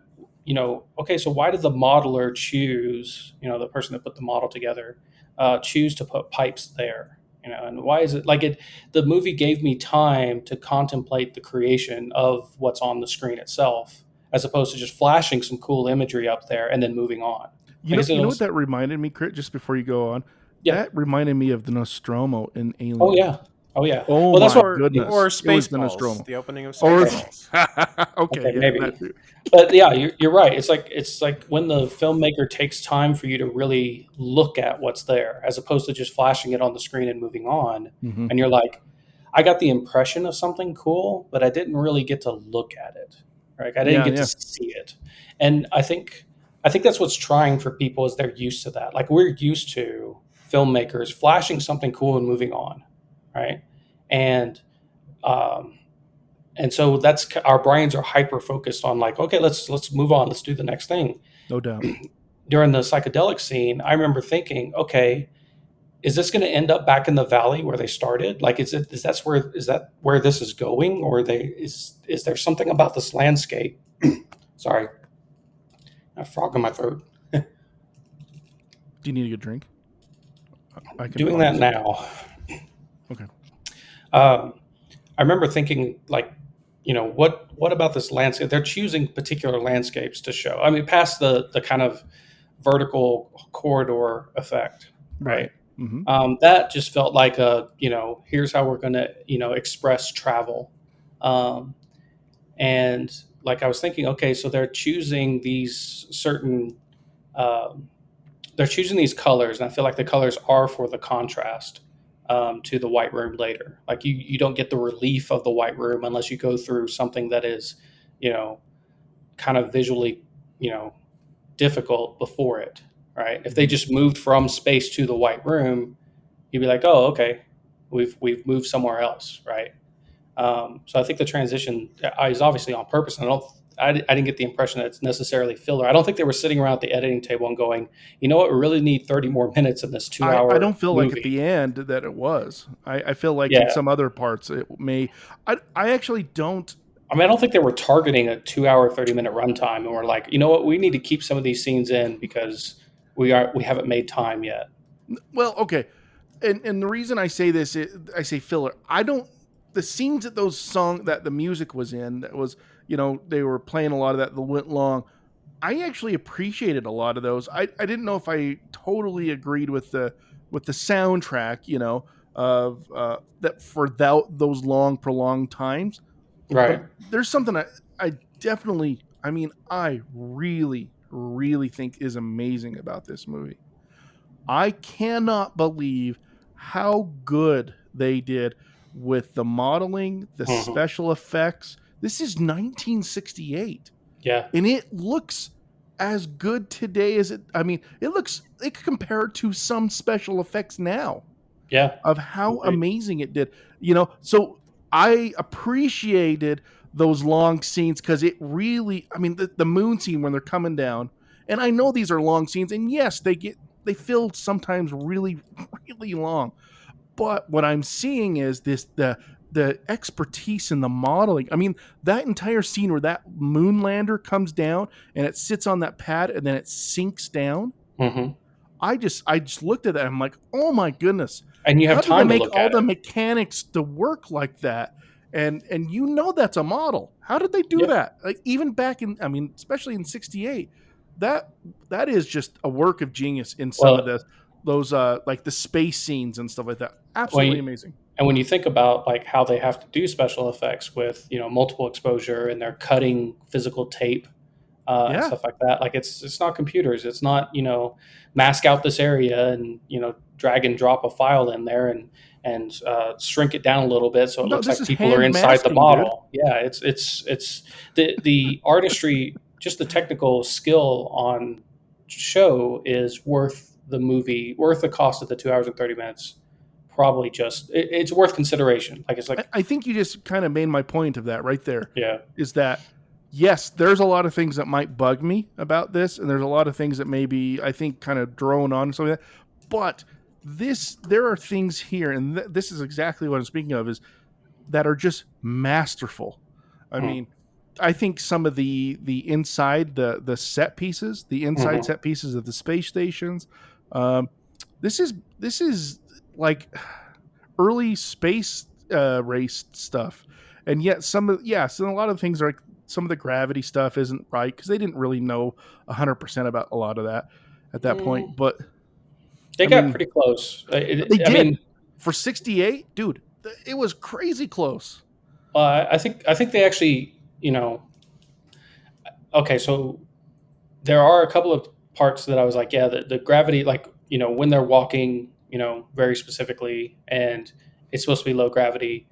[SPEAKER 3] okay, so why did the modeler choose, the person that put the model together, choose to put pipes there? And why is it like the movie gave me time to contemplate the creation of what's on the screen itself, as opposed to just flashing some cool imagery up there and then moving on.
[SPEAKER 2] You know what that reminded me, Crit, just before you go on?
[SPEAKER 3] Yeah.
[SPEAKER 2] That reminded me of the Nostromo in Alien.
[SPEAKER 3] Oh, yeah. Oh, yeah.
[SPEAKER 2] Oh,
[SPEAKER 3] well, that's
[SPEAKER 2] my
[SPEAKER 3] what,
[SPEAKER 2] goodness.
[SPEAKER 4] Or
[SPEAKER 2] It was the
[SPEAKER 4] Spaceballs,
[SPEAKER 2] Nostromo.
[SPEAKER 4] the opening of Spaceballs.
[SPEAKER 2] Okay, yeah,
[SPEAKER 3] maybe.
[SPEAKER 2] that too.
[SPEAKER 3] But yeah, you're right. It's like when the filmmaker takes time for you to really look at what's there, as opposed to just flashing it on the screen and moving on.
[SPEAKER 2] Mm-hmm.
[SPEAKER 3] And you're like, I got the impression of something cool, but I didn't really get to look at it. Right? I didn't get to see it. And I think that's what's trying for people, is they're used to that. Like we're used to filmmakers flashing something cool and moving on, right? And so that's, our brains are hyper focused on like, okay, let's move on. Let's do the next thing.
[SPEAKER 2] No doubt.
[SPEAKER 3] During the psychedelic scene, I remember thinking, okay, is this going to end up back in the valley where they started? Like, is that where this is going? Or is there something about this landscape? Sorry, I have a frog in my throat.
[SPEAKER 2] Do you need a good drink? I can
[SPEAKER 3] doing that now.
[SPEAKER 2] Okay.
[SPEAKER 3] I remember thinking, like, what about this landscape? They're choosing particular landscapes to show. I mean, past the kind of vertical corridor effect, right?
[SPEAKER 2] Mm-hmm.
[SPEAKER 3] That just felt like here's how we're going to, express travel. And like I was thinking, okay, so they're choosing these certain, they're choosing these colors, and I feel like the colors are for the contrast to the White Room later. Like you don't get the relief of the White Room unless you go through something that is, kind of visually, difficult before it, right? If they just moved from space to the White Room, you'd be like, oh, okay, we've moved somewhere else, right? So I think the transition is obviously on purpose, and I didn't get the impression that it's necessarily filler. I don't think they were sitting around at the editing table and going, you know what, we really need 30 more minutes in this 2-hour
[SPEAKER 2] I don't feel
[SPEAKER 3] movie.
[SPEAKER 2] like at the end that it was. I feel like in some other parts it may. I actually don't.
[SPEAKER 3] I mean, I don't think they were targeting a 2-hour, 30-minute runtime, and we're like, you know what, we need to keep some of these scenes in because we haven't made time yet.
[SPEAKER 2] Well, okay, and the reason I say this, I say filler. The scenes that that the music was in, that was, they were playing a lot of that went long. I actually appreciated a lot of those. I didn't know if I totally agreed with the soundtrack, of that for those long prolonged times.
[SPEAKER 3] Right.
[SPEAKER 2] But there's something I definitely, I mean, I really, really think is amazing about this movie. I cannot believe how good they did with the modeling, the special effects. This is 1968.
[SPEAKER 3] Yeah.
[SPEAKER 2] And it looks as good today as it could compare it to some special effects now.
[SPEAKER 3] Yeah.
[SPEAKER 2] Of how amazing it did. So I appreciated those long scenes because it really, the moon scene when they're coming down, and I know these are long scenes, and yes, they feel sometimes really, really long. But what I'm seeing is the expertise in the modeling. That entire scene where that moon lander comes down and it sits on that pad and then it sinks down.
[SPEAKER 3] Mm-hmm.
[SPEAKER 2] I just looked at that and I'm like, oh my goodness.
[SPEAKER 3] And you have time to
[SPEAKER 2] make
[SPEAKER 3] look
[SPEAKER 2] all
[SPEAKER 3] at
[SPEAKER 2] the
[SPEAKER 3] it.
[SPEAKER 2] mechanics to work like that, and that's a model. How did they do that? Like even back in, especially in '68, that is just a work of genius in some of those like the space scenes and stuff like that. Absolutely amazing.
[SPEAKER 3] And when you think about like how they have to do special effects with multiple exposure and they're cutting physical tape and stuff like that, like it's not computers. It's not mask out this area and drag and drop a file in there and shrink it down a little bit so it looks like people are inside the model. Dude. Yeah, it's the artistry, just the technical skill on show is worth the cost of the 2 hours and 30 minutes. Probably just it's worth consideration. Like it's like
[SPEAKER 2] I think you just kind of made my point of that right there.
[SPEAKER 3] Yeah,
[SPEAKER 2] is that yes, there's a lot of things that might bug me about this, and there's a lot of things that maybe I think kind of drone on and something like that. But there are things here, and this is exactly what I'm speaking of, is that are just masterful. I think some of the inside the set pieces, the inside set pieces of the space stations, this is like early space race stuff, and yet so a lot of things are like some of the gravity stuff isn't right because they didn't really know 100% about a lot of that at that point, but
[SPEAKER 3] they got pretty close.
[SPEAKER 2] They did. For 68, dude, it was crazy close.
[SPEAKER 3] I think they actually, okay, so there are a couple of parts that I was like, yeah, the gravity, like, when they're walking, very specifically, and it's supposed to be low gravity,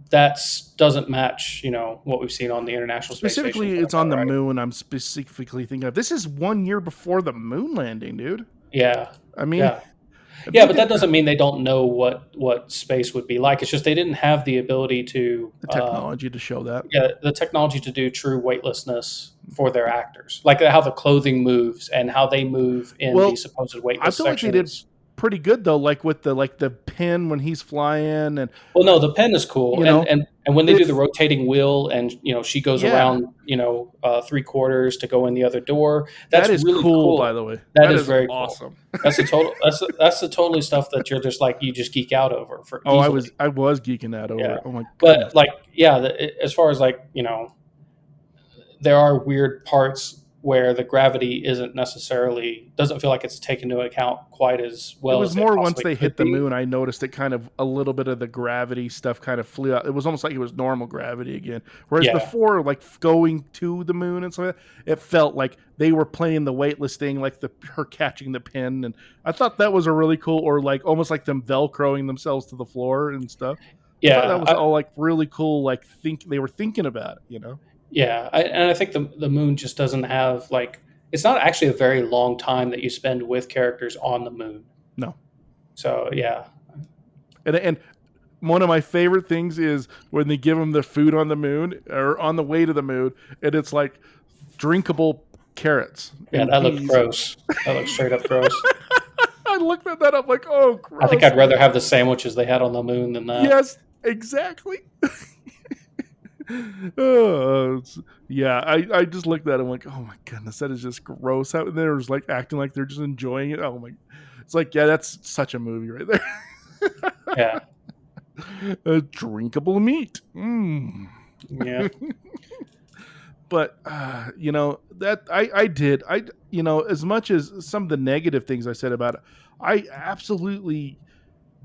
[SPEAKER 3] that doesn't match, what we've seen on the International Space Station.
[SPEAKER 2] Specifically, it's on the moon. I'm specifically thinking of. This is 1 year before the moon landing, dude.
[SPEAKER 3] Yeah.
[SPEAKER 2] Yeah,
[SPEAKER 3] but that doesn't mean they don't know what space would be like. It's just they didn't have the ability to
[SPEAKER 2] the technology to show that.
[SPEAKER 3] Yeah, the technology to do true weightlessness for their actors, like how the clothing moves and how they move in the supposed weightless sections.
[SPEAKER 2] Like they did pretty good though, like with the pin when he's flying, and
[SPEAKER 3] the pin is cool, and when they do the rotating wheel and she goes around 3/4 to go in the other door. That is
[SPEAKER 2] really cool, by the way.
[SPEAKER 3] That is very
[SPEAKER 2] awesome.
[SPEAKER 3] Cool. That's the totally stuff that you're just like you just geek out over.
[SPEAKER 2] I was geeking out over.
[SPEAKER 3] Yeah.
[SPEAKER 2] Oh my god!
[SPEAKER 3] But as far as there are weird parts where the gravity doesn't feel like it's taken into account quite as well.
[SPEAKER 2] It was more once they hit the moon, I noticed it kind of a little bit of the gravity stuff kind of flew out. It was almost like it was normal gravity again. Whereas before, like going to the moon and stuff like that, it felt like they were playing the weightless thing, like her catching the pin. And I thought that was a really cool, or like almost like them Velcroing themselves to the floor and stuff.
[SPEAKER 3] Yeah.
[SPEAKER 2] That was all like really cool. Like they were thinking about it,
[SPEAKER 3] Yeah, and I think the moon just doesn't have it's not actually a very long time that you spend with characters on the moon.
[SPEAKER 2] No.
[SPEAKER 3] So yeah.
[SPEAKER 2] And one of my favorite things is when they give them the food on the moon or on the way to the moon, and it's like drinkable carrots.
[SPEAKER 3] Yeah, that looks gross. That looks straight up gross.
[SPEAKER 2] I looked at that. I'm like, oh, gross.
[SPEAKER 3] I think I'd rather have the sandwiches they had on the moon than that.
[SPEAKER 2] Yes, exactly. I just looked at it. I'm like, oh my goodness, that is just gross. And they're just like acting like they're just enjoying it. Oh my, it's like, yeah, that's such a movie right there.
[SPEAKER 3] Yeah,
[SPEAKER 2] drinkable meat.
[SPEAKER 3] Yeah,
[SPEAKER 2] but that I did as much as some of the negative things I said about it, I absolutely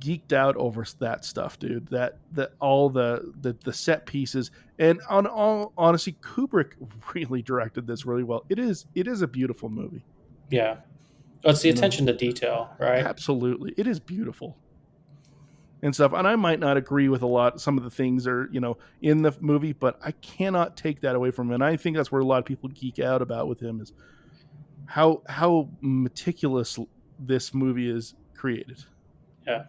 [SPEAKER 2] geeked out over that stuff, dude. That all the set pieces, and on all honesty, Kubrick really directed this really well. It is a beautiful movie.
[SPEAKER 3] Yeah. Well, it's the attention to detail, right?
[SPEAKER 2] Absolutely, it is beautiful and stuff. And I might not agree with some of the things are in the movie, but I cannot take that away from him. And I think that's where a lot of people geek out about with him is how meticulous this movie is created.
[SPEAKER 3] Yeah.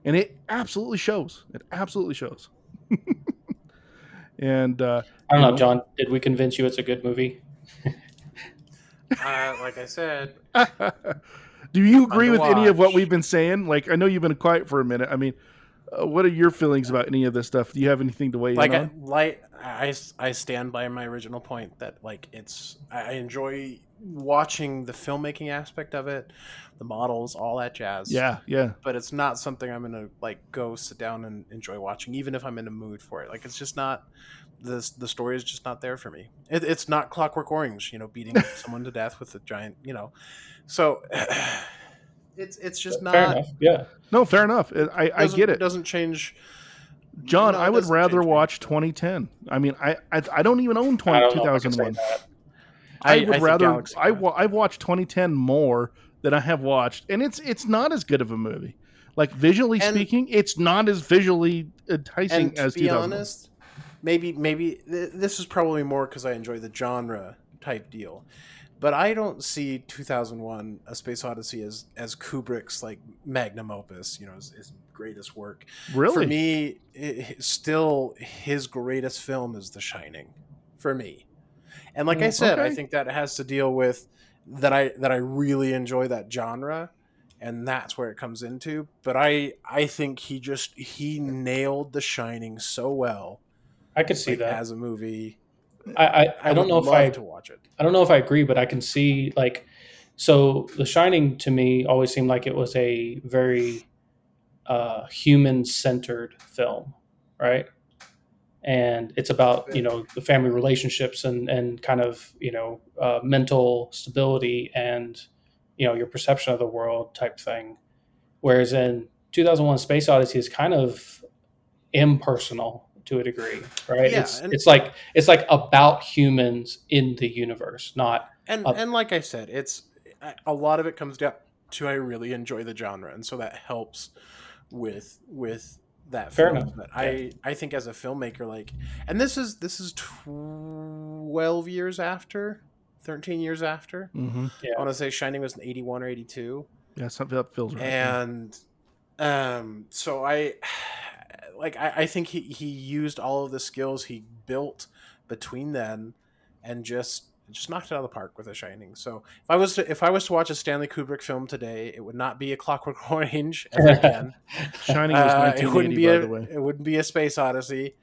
[SPEAKER 2] And it absolutely shows. It absolutely shows. And
[SPEAKER 3] I don't know, John, did we convince you it's a good movie?
[SPEAKER 4] Like I said,
[SPEAKER 2] do you agree with
[SPEAKER 4] Underwatch.
[SPEAKER 2] any of what we've been saying? Like, I know you've been quiet for a minute. I mean, what are your feelings about any of this stuff? Do you have anything to weigh in on?
[SPEAKER 4] I stand by my original point that I enjoy watching the filmmaking aspect of it, the models, all that jazz.
[SPEAKER 2] Yeah.
[SPEAKER 4] But it's not something I'm gonna go sit down and enjoy watching, even if I'm in a mood for it. Like, it's just not the story is just not there for me. It's not Clockwork Orange, beating someone to death with a giant, So it's just not.
[SPEAKER 3] Fair enough. Yeah.
[SPEAKER 2] No, fair enough. I get it.
[SPEAKER 4] It doesn't change.
[SPEAKER 2] John,
[SPEAKER 4] No,
[SPEAKER 2] I
[SPEAKER 4] it
[SPEAKER 2] would
[SPEAKER 4] doesn't
[SPEAKER 2] rather
[SPEAKER 4] change me.
[SPEAKER 2] watch 2010. I mean, I don't even own
[SPEAKER 3] I don't know if I can say
[SPEAKER 2] 2001.
[SPEAKER 3] that.
[SPEAKER 2] I would
[SPEAKER 4] think
[SPEAKER 2] rather.
[SPEAKER 4] Galaxy Quest.
[SPEAKER 2] I've watched 2010 more than I have watched, and it's not as good of a movie. Like, visually
[SPEAKER 4] And-
[SPEAKER 2] speaking, it's not as visually enticing
[SPEAKER 4] And to
[SPEAKER 2] as
[SPEAKER 4] be
[SPEAKER 2] 2001.
[SPEAKER 4] honest, maybe this is probably more because I enjoy the genre type deal, but I don't see 2001: A Space Odyssey as Kubrick's magnum opus, his greatest work.
[SPEAKER 2] Really?
[SPEAKER 4] For me, still his greatest film is The Shining. For me, and like I said, I
[SPEAKER 2] Okay.
[SPEAKER 4] think that has to deal with that I really enjoy that genre. And that's where it comes into. But I think he nailed The Shining so well.
[SPEAKER 3] I could see that.
[SPEAKER 4] As a movie.
[SPEAKER 3] I don't know if I
[SPEAKER 4] to watch it.
[SPEAKER 3] I don't know if I agree, but I can see so The Shining to me always seemed like it was a very human-centered film, right? And it's about the family relationships and kind of mental stability and your perception of the world type thing. Whereas in 2001: Space Odyssey is kind of impersonal to a degree, right?
[SPEAKER 4] Yeah,
[SPEAKER 3] It's like about humans in the universe, not
[SPEAKER 4] And like I said, it's a lot of it comes down to I really enjoy the genre, and so that helps with that
[SPEAKER 3] Fair
[SPEAKER 4] film.
[SPEAKER 3] enough.
[SPEAKER 4] But I think as a filmmaker, and this is 12 years after, 13 years after.
[SPEAKER 2] Mm-hmm.
[SPEAKER 3] Yeah.
[SPEAKER 4] I want to say Shining was in 81 or 82.
[SPEAKER 2] Yeah, something that feels right.
[SPEAKER 4] And so I think he used all of the skills he built between then and just knocked it out of the park with The Shining. So if I was to watch a Stanley Kubrick film today, it would not be A Clockwork Orange ever again.
[SPEAKER 2] Shining was 1980, by the way.
[SPEAKER 4] It wouldn't be A Space Odyssey.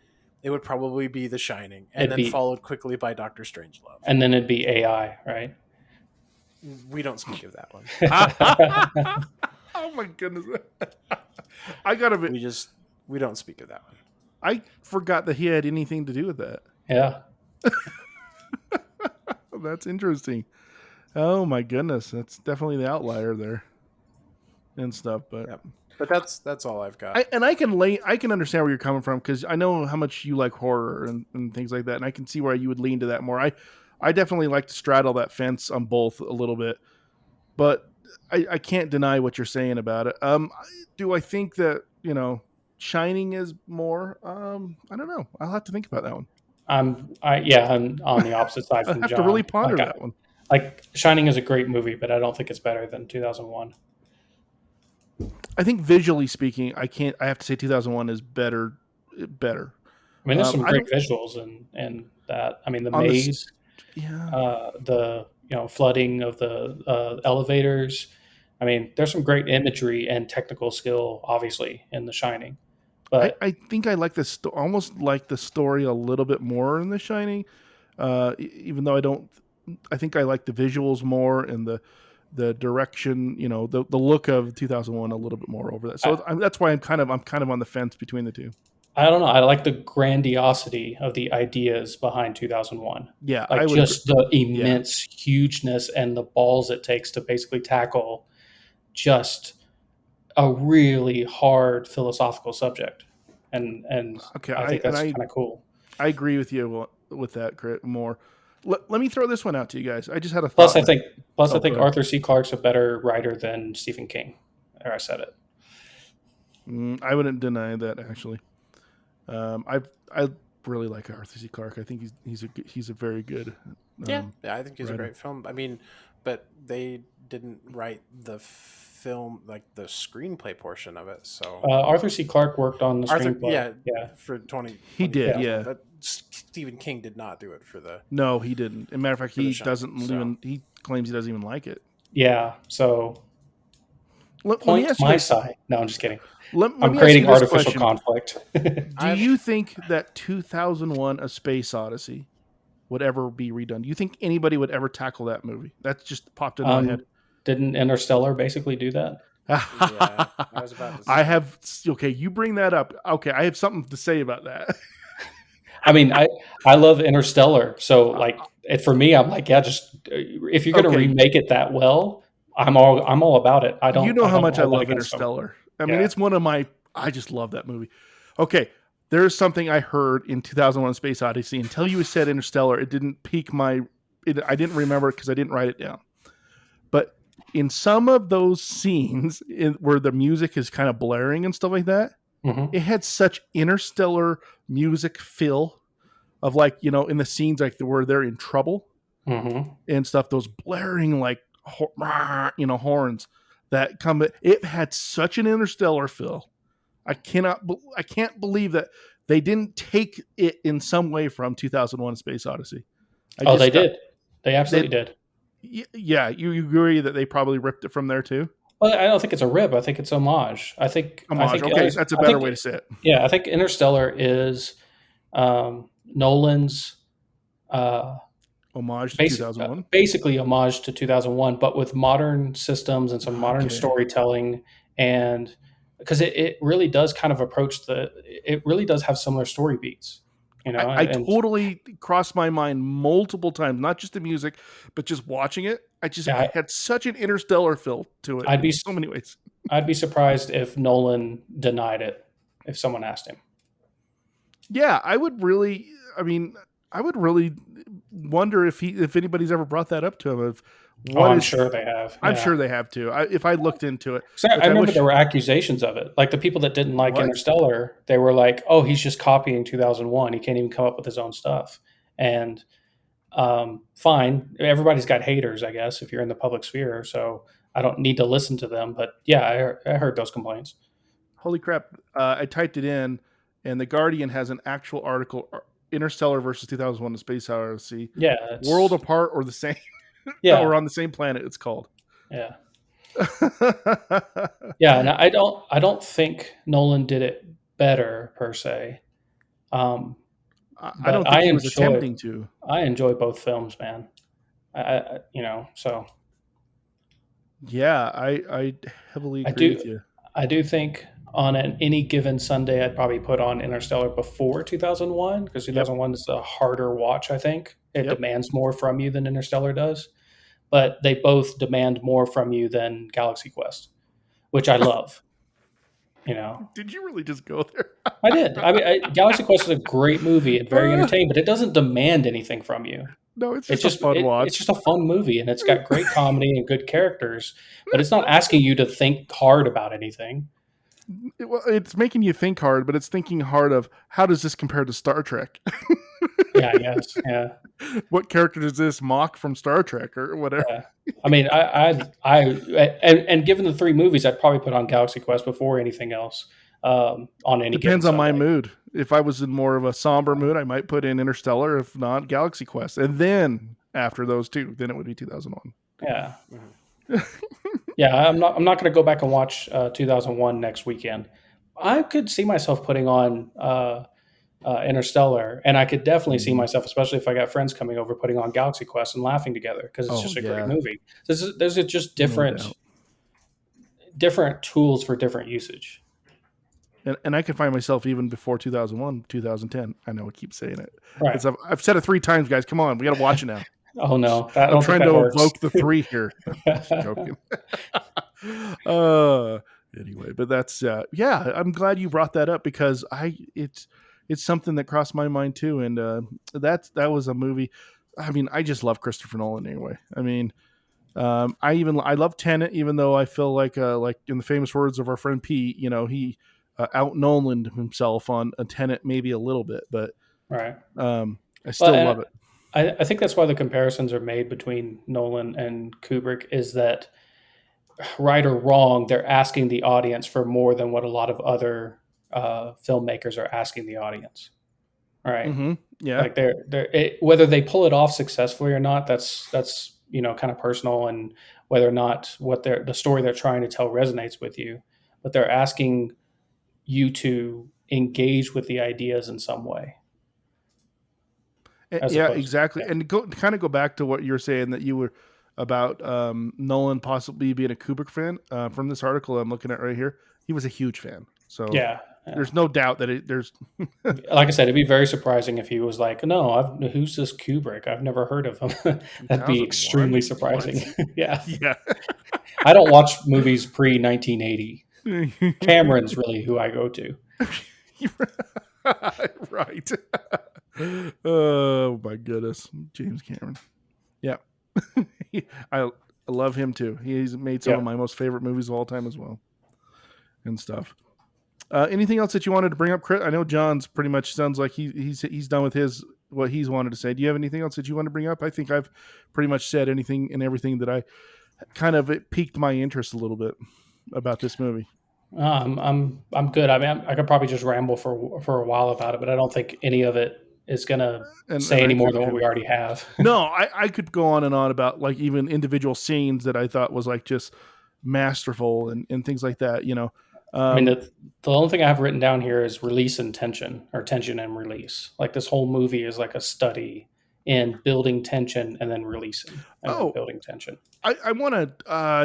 [SPEAKER 4] It would probably be The Shining, and then followed quickly by Doctor Strangelove.
[SPEAKER 3] And then it'd be AI, right?
[SPEAKER 4] We don't speak of that one.
[SPEAKER 2] Oh my goodness! I gotta be.
[SPEAKER 4] We don't speak of that one.
[SPEAKER 2] I forgot that he had anything to do with that.
[SPEAKER 3] Yeah.
[SPEAKER 2] That's interesting. Oh my goodness, that's definitely the outlier there, and stuff. But
[SPEAKER 4] Yep. But that's all I've got.
[SPEAKER 2] I can understand where you're coming from, because I know how much you like horror and things like that, and I can see where you would lean to that more. I definitely like to straddle that fence on both a little bit, but I can't deny what you're saying about it. Do I think that Shining is more? I don't know. I'll have to think about that one.
[SPEAKER 3] I'm on the opposite side
[SPEAKER 2] I
[SPEAKER 3] from
[SPEAKER 2] have
[SPEAKER 3] John.
[SPEAKER 2] to really ponder that one.
[SPEAKER 3] Shining is a great movie, but I don't think it's better than 2001.
[SPEAKER 2] I think visually speaking, I have to say 2001 is better.
[SPEAKER 3] I mean, there's some great visuals and that. I mean, the maze, the flooding of the elevators. I mean, there's some great imagery and technical skill, obviously, in The Shining. But
[SPEAKER 2] I think I like this almost like the story a little bit more in The Shining, even though I don't. I think I like the visuals more and the direction, the look of 2001 a little bit more over that. So that's why I'm kind of on the fence between the two.
[SPEAKER 3] I don't know. I like the grandiosity of the ideas behind 2001.
[SPEAKER 2] Yeah,
[SPEAKER 3] the immense hugeness and the balls it takes to basically tackle just a really hard philosophical subject, and
[SPEAKER 2] Okay,
[SPEAKER 3] I think that's kind of cool.
[SPEAKER 2] I agree with you with that, Crit, more. Let me throw this one out to you guys. I just had a thought.
[SPEAKER 3] Plus, I think Arthur C. Clarke's a better writer than Stephen King. There, I said it.
[SPEAKER 2] I wouldn't deny that, actually. I really like Arthur C. Clarke. I think he's a very good.
[SPEAKER 4] Yeah, I think he's
[SPEAKER 2] writer.
[SPEAKER 4] a great film. I mean, but they didn't write the film, like the screenplay portion of it. So
[SPEAKER 3] Arthur C. Clarke worked on the screenplay.
[SPEAKER 4] Yeah, for 20.
[SPEAKER 2] He did, yeah.
[SPEAKER 4] But Stephen King did not do it for the.
[SPEAKER 2] No, he didn't. As a matter of fact, he
[SPEAKER 4] doesn't
[SPEAKER 2] even. He claims he doesn't even like it.
[SPEAKER 3] Yeah. So. Point my side. No, I'm just kidding. I'm creating artificial conflict.
[SPEAKER 2] Do you think that 2001: A Space Odyssey would ever be redone? Do you think anybody would ever tackle that movie? That just popped in my head.
[SPEAKER 3] Didn't Interstellar basically do that?
[SPEAKER 4] Yeah, I was about to say.
[SPEAKER 2] I have. Okay, you bring that up. Okay, I have something to say about that.
[SPEAKER 3] I mean, I love Interstellar. So, like, for me, I'm like, yeah, just if you're going to remake it that well, I'm all about it. I don't.
[SPEAKER 2] You know how much I love Interstellar. I mean, it's one of my. I just love that movie. Okay, there's something I heard in 2001: Space Odyssey. Until you said Interstellar, it didn't pique my. I didn't remember it because I didn't write it down. But in some of those scenes where the music is kind of blaring and stuff like that, it had such interstellar music feel of, like, you know, in the scenes like where they're in trouble and stuff. Those blaring like horns that come. It had such an interstellar feel. I can't believe that they didn't take it in some way from 2001: Space Odyssey.
[SPEAKER 3] They did. They absolutely did.
[SPEAKER 2] Yeah, you agree that they probably ripped it from there too?
[SPEAKER 3] Well, I don't think it's a rip. I think it's homage.
[SPEAKER 2] Homage. Okay, that's a better way to say it.
[SPEAKER 3] Yeah, I think Interstellar is Nolan's
[SPEAKER 2] homage to 2001.
[SPEAKER 3] Basically, homage to 2001, but with modern systems and some modern storytelling, and because it really does kind of it really does have similar story beats. You know,
[SPEAKER 2] I totally crossed my mind multiple times, not just the music, but just watching it. I had such an interstellar feel to it in so many ways.
[SPEAKER 3] I'd be surprised if Nolan denied it if someone asked him.
[SPEAKER 2] Yeah, I would really wonder if anybody's ever brought that up to him.
[SPEAKER 3] I'm sure they have.
[SPEAKER 2] I'm sure they have too. If I looked into it.
[SPEAKER 3] So I remember there were accusations of it. Like the people that didn't like Interstellar, they were like, oh, he's just copying 2001. He can't even come up with his own stuff. And fine. Everybody's got haters, I guess, if you're in the public sphere. So I don't need to listen to them. But yeah, I heard those complaints.
[SPEAKER 2] Holy crap. I typed it in, and The Guardian has an actual article, Interstellar versus 2001: A Space Odyssey.
[SPEAKER 3] Yeah.
[SPEAKER 2] World apart or the same.
[SPEAKER 3] Yeah,
[SPEAKER 2] we're on the same planet. It's called.
[SPEAKER 3] Yeah. Yeah, and I don't think Nolan did it better per se.
[SPEAKER 2] I don't think he was attempting to.
[SPEAKER 3] I enjoy both films, man. So.
[SPEAKER 2] Yeah, I heavily agree with you.
[SPEAKER 3] I do think on any given Sunday, I'd probably put on Interstellar before 2001 because 2001 is a harder watch. I think it demands more from you than Interstellar does. But they both demand more from you than Galaxy Quest, which I love. You know,
[SPEAKER 2] did you really just go there?
[SPEAKER 3] I did. I mean, Galaxy Quest is a great movie and very entertaining, but it doesn't demand anything from you.
[SPEAKER 2] No, it's just a fun watch.
[SPEAKER 3] It's just a fun movie, and it's got great comedy and good characters, but it's not asking you to think hard about anything.
[SPEAKER 2] It's making you think hard, but it's thinking hard of how does this compare to Star Trek?
[SPEAKER 3] Yeah, I guess. Yeah.
[SPEAKER 2] What character does this mock from Star Trek or whatever?
[SPEAKER 3] Yeah. I mean, and given the three movies, I'd probably put on Galaxy Quest before anything else. On any
[SPEAKER 2] depends on my mood. If I was in more of a somber mood, I might put in Interstellar. If not, Galaxy Quest, and then after those two, then it would be 2001.
[SPEAKER 3] Yeah. Yeah, I'm not going to go back and watch 2001 next weekend. I could see myself putting on Interstellar, and I could definitely see myself, especially if I got friends coming over, putting on Galaxy Quest and laughing together because it's just a great movie. There's just different tools for different usage.
[SPEAKER 2] And I can find myself even before 2001, 2010. I know I keep saying it.
[SPEAKER 3] Right.
[SPEAKER 2] I've said it 3 times, guys. Come on, we got to watch it now.
[SPEAKER 3] Oh no!
[SPEAKER 2] I'm trying to evoke the 3 here. Joking. Anyway, but that's yeah. I'm glad you brought that up because it's something that crossed my mind too, and that was a movie. I mean, I just love Christopher Nolan anyway. I mean, I love Tenet, even though I feel like in the famous words of our friend Pete, he out Nolaned himself on a Tenet maybe a little bit, but
[SPEAKER 3] Right.
[SPEAKER 2] I still
[SPEAKER 3] Well,
[SPEAKER 2] love it.
[SPEAKER 3] I think that's why the comparisons are made between Nolan and Kubrick is that, right or wrong, they're asking the audience for more than what a lot of other filmmakers are asking the audience. Right.
[SPEAKER 2] Mm-hmm. Yeah.
[SPEAKER 3] Like whether they pull it off successfully or not, that's kind of personal, and whether or not the story they're trying to tell resonates with you, but they're asking you to engage with the ideas in some way.
[SPEAKER 2] Yeah, exactly. And kind of go back to what you're saying that you were about Nolan possibly being a Kubrick fan. From this article I'm looking at right here, he was a huge fan. So
[SPEAKER 3] yeah.
[SPEAKER 2] There's no doubt that there's.
[SPEAKER 3] Like I said, it'd be very surprising if he was like, "No, who's this Kubrick? I've never heard of him." That'd be extremely surprising. Yeah.
[SPEAKER 2] Yeah.
[SPEAKER 3] I don't watch movies pre 1980. Cameron's really who I go to.
[SPEAKER 2] Right. Oh my goodness, James Cameron. Yeah, I love him too. He's made some of my most favorite movies of all time as well, and stuff. Anything else that you wanted to bring up, Crit? I know John's pretty much sounds like he's done with what he's wanted to say. Do you have anything else that you want to bring up? I think I've pretty much said anything and everything that it piqued my interest a little bit about this movie.
[SPEAKER 3] I'm good. I mean, I could probably just ramble for a while about it, but I don't think any of it is going to say any more than what we already have.
[SPEAKER 2] No, I could go on and on about like even individual scenes that I thought was like just masterful and things like that,
[SPEAKER 3] I mean, the only thing I have written down here is release and tension, or tension and release. Like this whole movie is like a study in building tension and then releasing and building tension.
[SPEAKER 2] I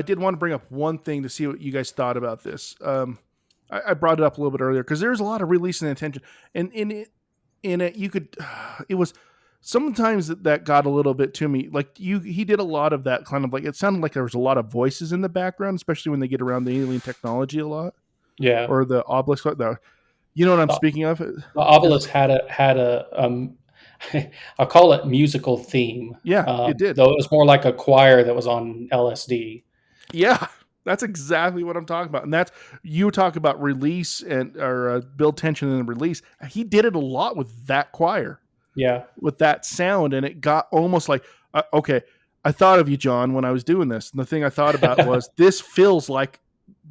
[SPEAKER 2] did want to bring up one thing to see what you guys thought about this. I brought it up a little bit earlier because there's a lot of releasing and tension, and it was sometimes that got a little bit to me. Like he did a lot of that kind of like, it sounded like there was a lot of voices in the background, especially when they get around the alien technology a lot.
[SPEAKER 3] Yeah.
[SPEAKER 2] Or the obelisk. You know what I'm speaking of?
[SPEAKER 3] The obelisk had a I'll call it musical theme.
[SPEAKER 2] Yeah, it did.
[SPEAKER 3] Though it was more like a choir that was on LSD.
[SPEAKER 2] Yeah, that's exactly what I'm talking about. And you talk about release or build tension and release. He did it a lot with that choir.
[SPEAKER 3] Yeah.
[SPEAKER 2] With that sound. And it got almost like, okay, I thought of you, John, when I was doing this. And the thing I thought about was this feels like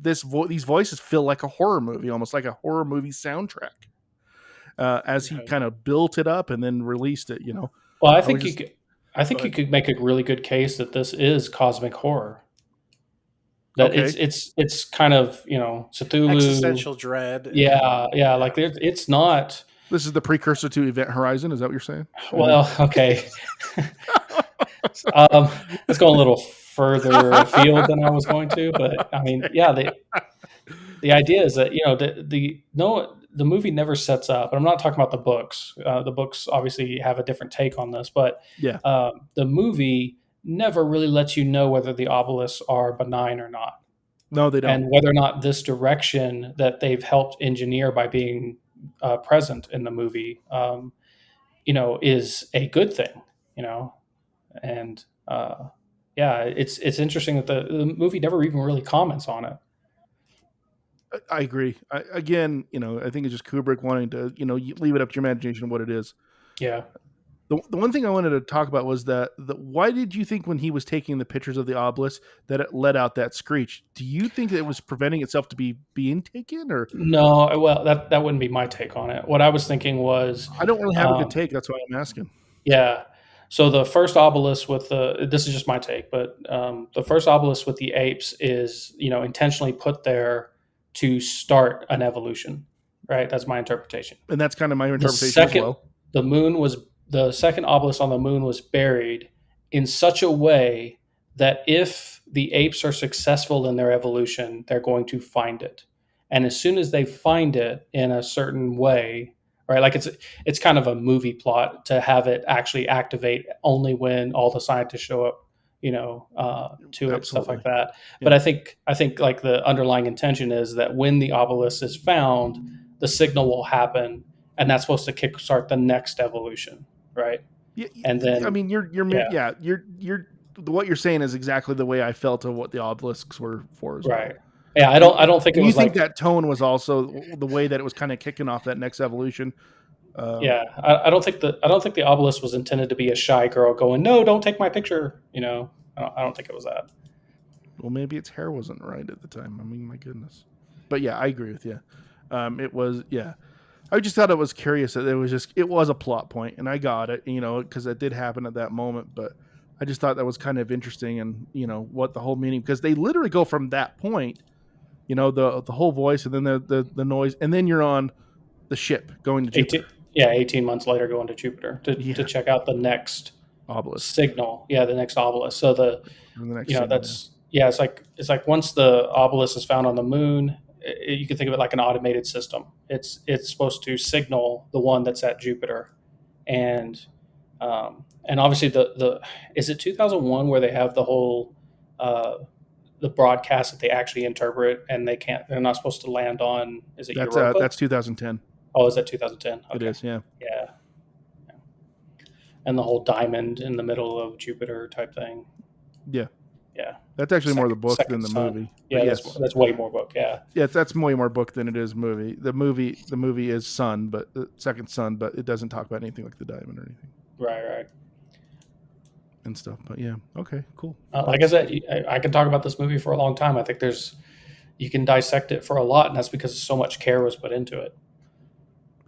[SPEAKER 2] these voices feel like a horror movie, almost like a horror movie soundtrack. As he kind of built it up and then released it,
[SPEAKER 3] Well, I think you could make a really good case that this is cosmic horror. That it's kind of Cthulhu,
[SPEAKER 4] existential dread.
[SPEAKER 3] Yeah, like it's not.
[SPEAKER 2] This is the precursor to Event Horizon. Is that what you're saying?
[SPEAKER 3] Well, okay. Let's go a little further afield than I was going to, but I mean, yeah, the idea is that the movie never sets up, and I'm not talking about the books. The books obviously have a different take on this, but the movie never really lets you know whether the obelisks are benign or not.
[SPEAKER 2] No, they don't.
[SPEAKER 3] And whether or not this direction that they've helped engineer by being present in the movie, is a good thing, and it's interesting that the movie never even really comments on it.
[SPEAKER 2] I agree. I think it's just Kubrick wanting to, leave it up to your imagination of what it is.
[SPEAKER 3] Yeah.
[SPEAKER 2] The one thing I wanted to talk about was that why did you think when he was taking the pictures of the obelisk that it let out that screech? Do you think that it was preventing itself to be being taken, or
[SPEAKER 3] no? Well, that wouldn't be my take on it. What I was thinking was
[SPEAKER 2] I don't really have a good take. That's why I'm asking.
[SPEAKER 3] Yeah. So the first obelisk this is just my take, but the first obelisk with the apes is intentionally put there to start an evolution, right? That's my interpretation.
[SPEAKER 2] And that's kind of my interpretation as well.
[SPEAKER 3] The second obelisk on the moon was buried in such a way that if the apes are successful in their evolution, they're going to find it. And as soon as they find it in a certain way, right? Like it's kind of a movie plot to have it actually activate only when all the scientists show up, to it, stuff like
[SPEAKER 2] Absolutely.
[SPEAKER 3] that.
[SPEAKER 2] Yeah.
[SPEAKER 3] But I think like the underlying intention is that when the obelisk is found, the signal will happen, and that's supposed to kickstart the next evolution, right?
[SPEAKER 2] Yeah,
[SPEAKER 3] And then
[SPEAKER 2] I mean,
[SPEAKER 3] yeah.
[SPEAKER 2] you're what you're saying is exactly the way I felt of what the obelisks were for as
[SPEAKER 3] Right.
[SPEAKER 2] well.
[SPEAKER 3] Yeah, I don't think it
[SPEAKER 2] And you
[SPEAKER 3] was
[SPEAKER 2] think
[SPEAKER 3] like
[SPEAKER 2] that tone was also the way that it was kind of kicking off that next evolution.
[SPEAKER 3] yeah. I don't think the obelisk was intended to be a shy girl going, "No, don't take my picture." I don't think it was that.
[SPEAKER 2] Well, maybe its hair wasn't right at the time. I mean, my goodness. But yeah, I agree with you. It was, yeah. I just thought it was curious that it was a plot point, and I got it, because it did happen at that moment. But I just thought that was kind of interesting, and what the whole meaning, because they literally go from that point, the whole voice, and then the noise, and then you're on the ship going to Jupiter.
[SPEAKER 3] 18 months later, going to Jupiter to check out the next
[SPEAKER 2] Obelisk.
[SPEAKER 3] signal. Yeah, the next obelisk. So
[SPEAKER 2] The next signal,
[SPEAKER 3] that's it's like once the obelisk is found on the moon, you can think of it like an automated system. It's supposed to signal the one that's at Jupiter, and obviously the is it 2001 where they have the whole the broadcast that they actually interpret, and they're not supposed to land on, is it Europa?
[SPEAKER 2] That's 2010.
[SPEAKER 3] Oh, is that 2010? Okay.
[SPEAKER 2] It is, yeah.
[SPEAKER 3] Yeah. And the whole diamond in the middle of Jupiter type thing.
[SPEAKER 2] Yeah.
[SPEAKER 3] Yeah.
[SPEAKER 2] That's actually more the book than the movie.
[SPEAKER 3] Yeah,
[SPEAKER 2] yes.
[SPEAKER 3] that's way more book. Yeah.
[SPEAKER 2] Yeah, that's way more book than it is movie. The movie is Sun, but the second Sun, but it doesn't talk about anything like the diamond or anything.
[SPEAKER 3] Right.
[SPEAKER 2] And stuff. But yeah, okay, cool.
[SPEAKER 3] Like I said, I can talk about this movie for a long time. I think you can dissect it for a lot, and that's because so much care was put into it.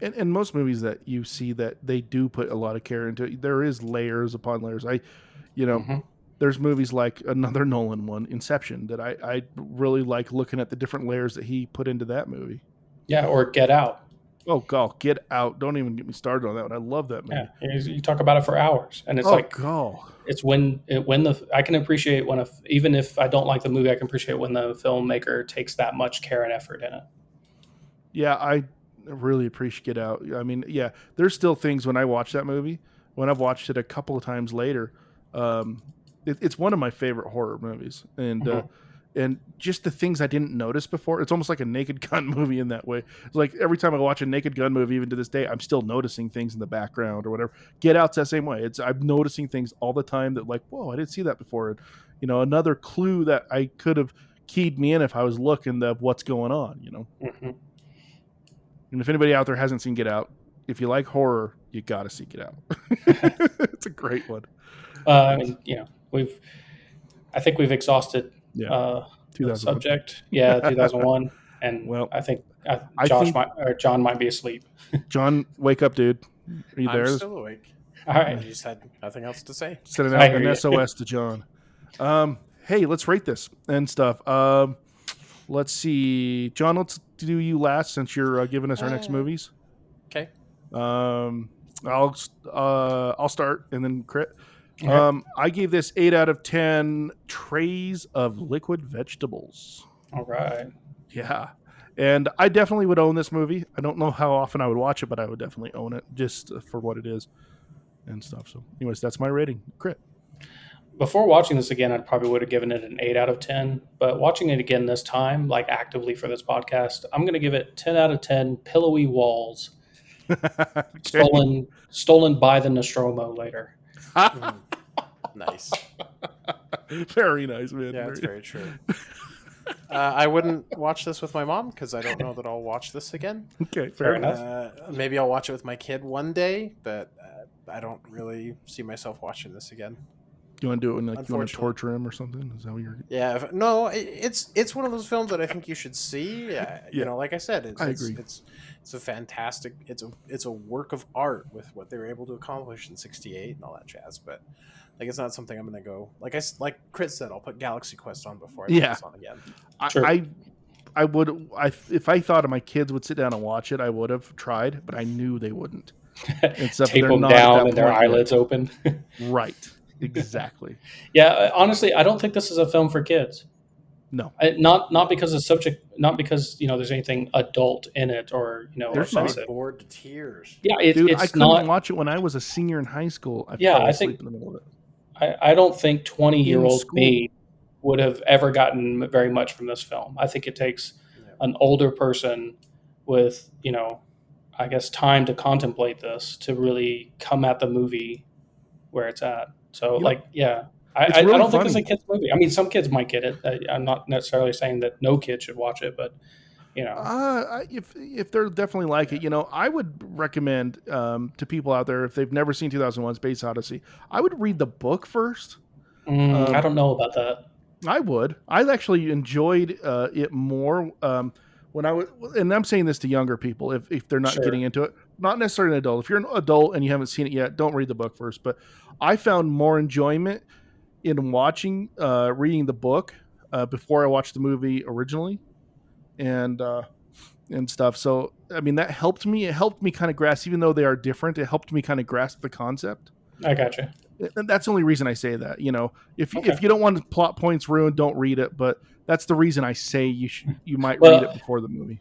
[SPEAKER 2] And most movies that you see that they do put a lot of care into it, there is layers upon layers. There's movies like another Nolan one, Inception, that I really like looking at the different layers that he put into that movie.
[SPEAKER 3] Yeah, or Get Out.
[SPEAKER 2] Oh, God, Get Out. Don't even get me started on that one. I love that movie.
[SPEAKER 3] Yeah, you talk about it for hours. And it's it's when I can appreciate even if I don't like the movie, I can appreciate when the filmmaker takes that much care and effort in it.
[SPEAKER 2] Yeah, I really appreciate Get Out. I mean, yeah, there's still things when I watch that movie, when I've watched it a couple of times later, it's one of my favorite horror movies, and just the things I didn't notice before. It's almost like a Naked Gun movie in that way. It's like every time I watch a Naked Gun movie, even to this day, I'm still noticing things in the background or whatever. Get Out's that same way. I'm noticing things all the time that like, whoa, I didn't see that before. And, another clue that I could have keyed me in if I was looking at what's going on.
[SPEAKER 3] Mm-hmm.
[SPEAKER 2] And if anybody out there hasn't seen Get Out, if you like horror, you got to see Get Out. It's a great one.
[SPEAKER 3] I think we've exhausted the subject. Yeah, 2001, and well, I think John might be asleep.
[SPEAKER 2] John, wake up, dude. Are you there?
[SPEAKER 4] I'm still awake.
[SPEAKER 3] All right.
[SPEAKER 4] I just had nothing else to say.
[SPEAKER 2] Sending out an SOS to John. Hey, let's rate this and stuff. Let's see, John. Let's do you last since you're giving us our next movies.
[SPEAKER 4] Okay.
[SPEAKER 2] I'll start and then Crit.
[SPEAKER 3] Okay.
[SPEAKER 2] I gave this 8 out of 10 trays of liquid vegetables.
[SPEAKER 3] All right.
[SPEAKER 2] Yeah. And I definitely would own this movie. I don't know how often I would watch it, but I would definitely own it just for what it is and stuff. So anyways, that's my rating. Crit.
[SPEAKER 3] Before watching this again, I probably would have given it an 8 out of 10. But watching it again this time, like actively for this podcast, I'm going to give it 10 out of 10 pillowy walls. Okay. Stolen by the Nostromo later.
[SPEAKER 4] Nice.
[SPEAKER 2] Very nice, man.
[SPEAKER 4] Yeah, that's very true. I wouldn't watch this with my mom because I don't know that I'll watch this again.
[SPEAKER 2] Okay, fair enough.
[SPEAKER 4] Maybe I'll watch it with my kid one day, but I don't really see myself watching this again.
[SPEAKER 2] You want to do it when you want to torture him or something? Is that what you're?
[SPEAKER 4] Yeah, no, it's one of those films that I think you should see. Like I said,
[SPEAKER 2] I agree.
[SPEAKER 4] It's a fantastic. It's a work of art with what they were able to accomplish in '68 and all that jazz. But it's not something I'm going to go like Chris said. I'll put Galaxy Quest on before I put this on again.
[SPEAKER 3] Sure.
[SPEAKER 2] I would if I thought my kids would sit down and watch it, I would have tried, but I knew they wouldn't.
[SPEAKER 3] Tape them down and their eyelids open.
[SPEAKER 2] Right. Exactly.
[SPEAKER 3] Yeah, honestly, I don't think this is a film for kids.
[SPEAKER 2] No,
[SPEAKER 3] not because of subject, not because there's anything adult in it or offensive.
[SPEAKER 4] Bored to tears.
[SPEAKER 3] Yeah,
[SPEAKER 2] I couldn't
[SPEAKER 3] not.
[SPEAKER 2] watch it when I was a senior in high school.
[SPEAKER 3] I think
[SPEAKER 2] in the middle of it.
[SPEAKER 3] I don't think 20-year-old
[SPEAKER 2] school.
[SPEAKER 3] me would have ever gotten very much from this film. I think it takes an older person with, I guess, time to contemplate this to really come at the movie where it's at. So,
[SPEAKER 2] It's
[SPEAKER 3] I
[SPEAKER 2] really
[SPEAKER 3] don't think it's a
[SPEAKER 2] funny.
[SPEAKER 3] kid's movie. I mean, some kids might get it. I'm not necessarily saying that no kid should watch it, but,
[SPEAKER 2] If they're definitely like it, I would recommend to people out there, if they've never seen 2001 Space Odyssey, I would read the book first.
[SPEAKER 3] I don't know about that.
[SPEAKER 2] I would. I actually enjoyed it more when I was, and I'm saying this to younger people if they're not
[SPEAKER 3] Sure.
[SPEAKER 2] getting into it. Not necessarily an adult. If you're an adult and you haven't seen it yet, don't read the book first. But I found more enjoyment in reading the book before I watched the movie originally, and stuff. So I mean, that helped me. It helped me kind of grasp, even though they are different. It helped me kind of grasp the concept.
[SPEAKER 3] I gotcha.
[SPEAKER 2] And that's the only reason I say that. If
[SPEAKER 3] Okay.
[SPEAKER 2] if you don't want plot points ruined, don't read it. But that's the reason I say you might
[SPEAKER 3] Well,
[SPEAKER 2] read it before the movie.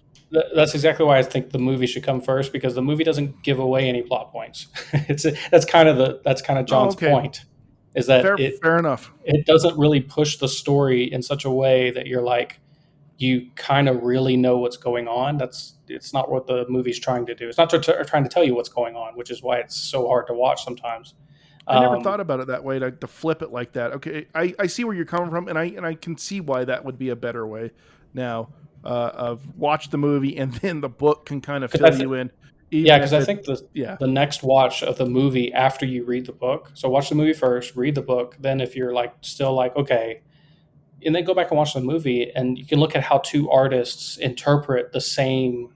[SPEAKER 3] That's exactly why I think the movie should come first, because the movie doesn't give away any plot points. That's kind of John's
[SPEAKER 2] okay.
[SPEAKER 3] point, is that
[SPEAKER 2] Fair enough.
[SPEAKER 3] it doesn't really push the story in such a way that you're like, you kind of really know what's going on. It's not what the movie's trying to do. It's not trying to tell you what's going on, which is why it's so hard to watch sometimes.
[SPEAKER 2] I never thought about it that way, to flip it like that. Okay, I see where you're coming from, and I can see why that would be a better way now of watch the movie, and then the book can kind of fill you in.
[SPEAKER 3] Yeah, because I think the next watch of the movie after you read the book, so watch the movie first, read the book, then if you're still okay, and then go back and watch the movie, and you can look at how two artists interpret the same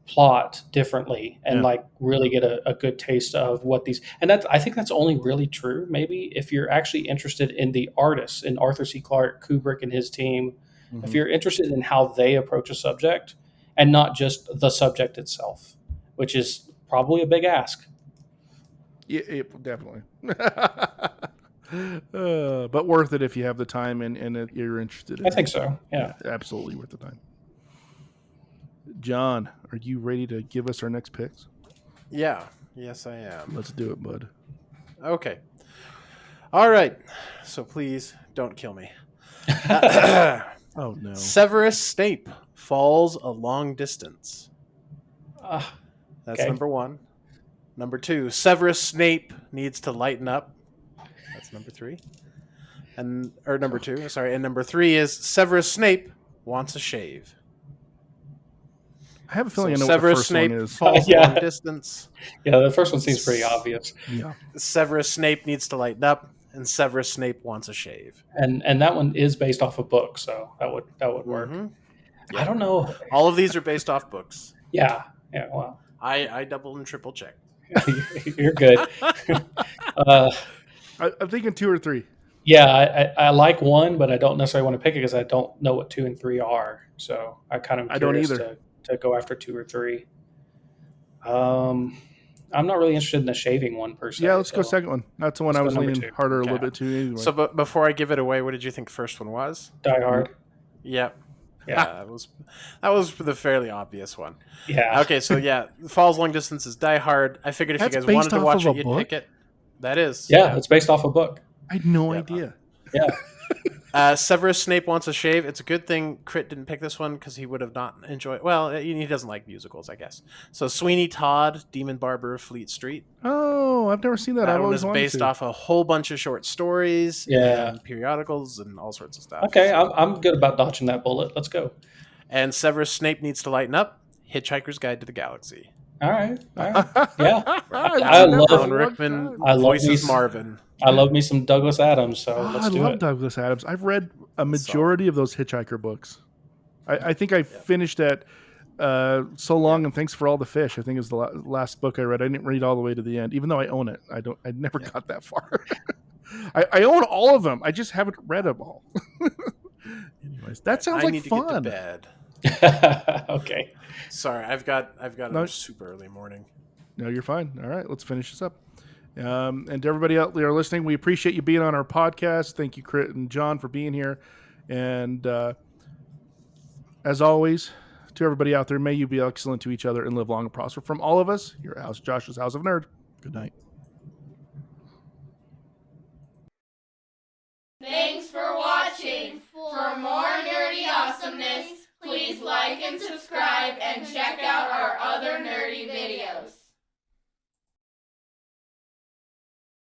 [SPEAKER 3] plot differently, and really get a good taste of what these, and I think that's only really true maybe if you're actually interested in the artists, in Arthur C. Clarke, Kubrick and his team.
[SPEAKER 2] Mm-hmm.
[SPEAKER 3] If you're interested in how they approach a subject and not just the subject itself, which is probably a big ask.
[SPEAKER 2] Yeah, definitely. But worth it if you have the time and you're interested in
[SPEAKER 3] I think so. Yeah.
[SPEAKER 2] Absolutely worth the time. John, are you ready to give us our next picks?
[SPEAKER 4] Yeah. Yes, I am.
[SPEAKER 2] Let's do it, bud.
[SPEAKER 4] Okay. All right. So please don't kill me.
[SPEAKER 2] Oh, no.
[SPEAKER 4] Severus Snape falls a long distance. That's
[SPEAKER 3] okay.
[SPEAKER 4] number 1. Number 2, Severus Snape needs to lighten up. That's number 3. Number 2, sorry. And number 3 is Severus Snape wants a shave.
[SPEAKER 2] I have a feeling
[SPEAKER 4] So
[SPEAKER 2] I know
[SPEAKER 4] Severus
[SPEAKER 2] what the first
[SPEAKER 4] Snape
[SPEAKER 2] one is.
[SPEAKER 4] falls a long distance.
[SPEAKER 3] Yeah, the first one seems pretty obvious.
[SPEAKER 2] Yeah.
[SPEAKER 4] Severus Snape needs to lighten up, and Severus Snape wants a shave.
[SPEAKER 3] And that one is based off a book, so that would work.
[SPEAKER 4] Mm-hmm. Yeah.
[SPEAKER 3] I don't know.
[SPEAKER 4] All of these are based off books.
[SPEAKER 3] Yeah. Well,
[SPEAKER 4] I double and triple checked.
[SPEAKER 3] you're good.
[SPEAKER 2] I'm thinking 2 or 3.
[SPEAKER 3] Yeah, I like 1, but I don't necessarily want to pick it because I don't know what 2 and 3 are. So I kind of curious to go after 2 or 3. I'm not really interested in the shaving one per se.
[SPEAKER 2] Yeah, let's go second one. That's the one I was leaning harder a little bit to anyway.
[SPEAKER 4] So, but before I give it away, what did you think the first one was?
[SPEAKER 3] Die Hard.
[SPEAKER 4] Yep. Yeah, that was the fairly obvious one.
[SPEAKER 3] Yeah.
[SPEAKER 4] Okay, so Falls Long Distance is Die Hard. I figured if you guys wanted to watch it, you'd pick it. That is.
[SPEAKER 3] Yeah, it's based off a book.
[SPEAKER 2] I had no idea.
[SPEAKER 3] Yeah.
[SPEAKER 4] Severus Snape wants a shave. It's a good thing Crit didn't pick this one because he would have not enjoyed. Well, he doesn't like musicals, I guess. So Sweeney Todd, Demon Barber of Fleet Street.
[SPEAKER 2] Oh, I've never seen that.
[SPEAKER 4] That one is based off a whole bunch of short stories, and periodicals, and all sorts of stuff.
[SPEAKER 3] Okay, I'm good about dodging that bullet. Let's go.
[SPEAKER 4] And Severus Snape needs to lighten up. Hitchhiker's Guide to the Galaxy.
[SPEAKER 3] All right. Yeah.
[SPEAKER 2] I
[SPEAKER 4] love
[SPEAKER 2] love
[SPEAKER 4] Rickman.
[SPEAKER 3] I love
[SPEAKER 4] voices Marvin.
[SPEAKER 3] I love me some Douglas Adams, so let's do it.
[SPEAKER 2] I love Douglas Adams. I've read a majority of those Hitchhiker books. I think I finished at So Long and Thanks for All the Fish. I think is the last book I read. I didn't read all the way to the end, even though I own it. I never got that far. I own all of them. I just haven't read them all. Anyways, that sounds like fun.
[SPEAKER 4] I need to get to bed.
[SPEAKER 3] Okay.
[SPEAKER 4] Sorry, I've got a super early morning.
[SPEAKER 2] No, you're fine. All right, let's finish this up. And to everybody out there listening, we appreciate you being on our podcast. Thank you, Crit and John, for being here. And as always, to everybody out there, may you be excellent to each other and live long and prosper. From all of us, your house, Josh's House of Nerd. Good night.
[SPEAKER 1] safe. For more nerdy awesomeness, please like and subscribe and check out our other nerdy videos.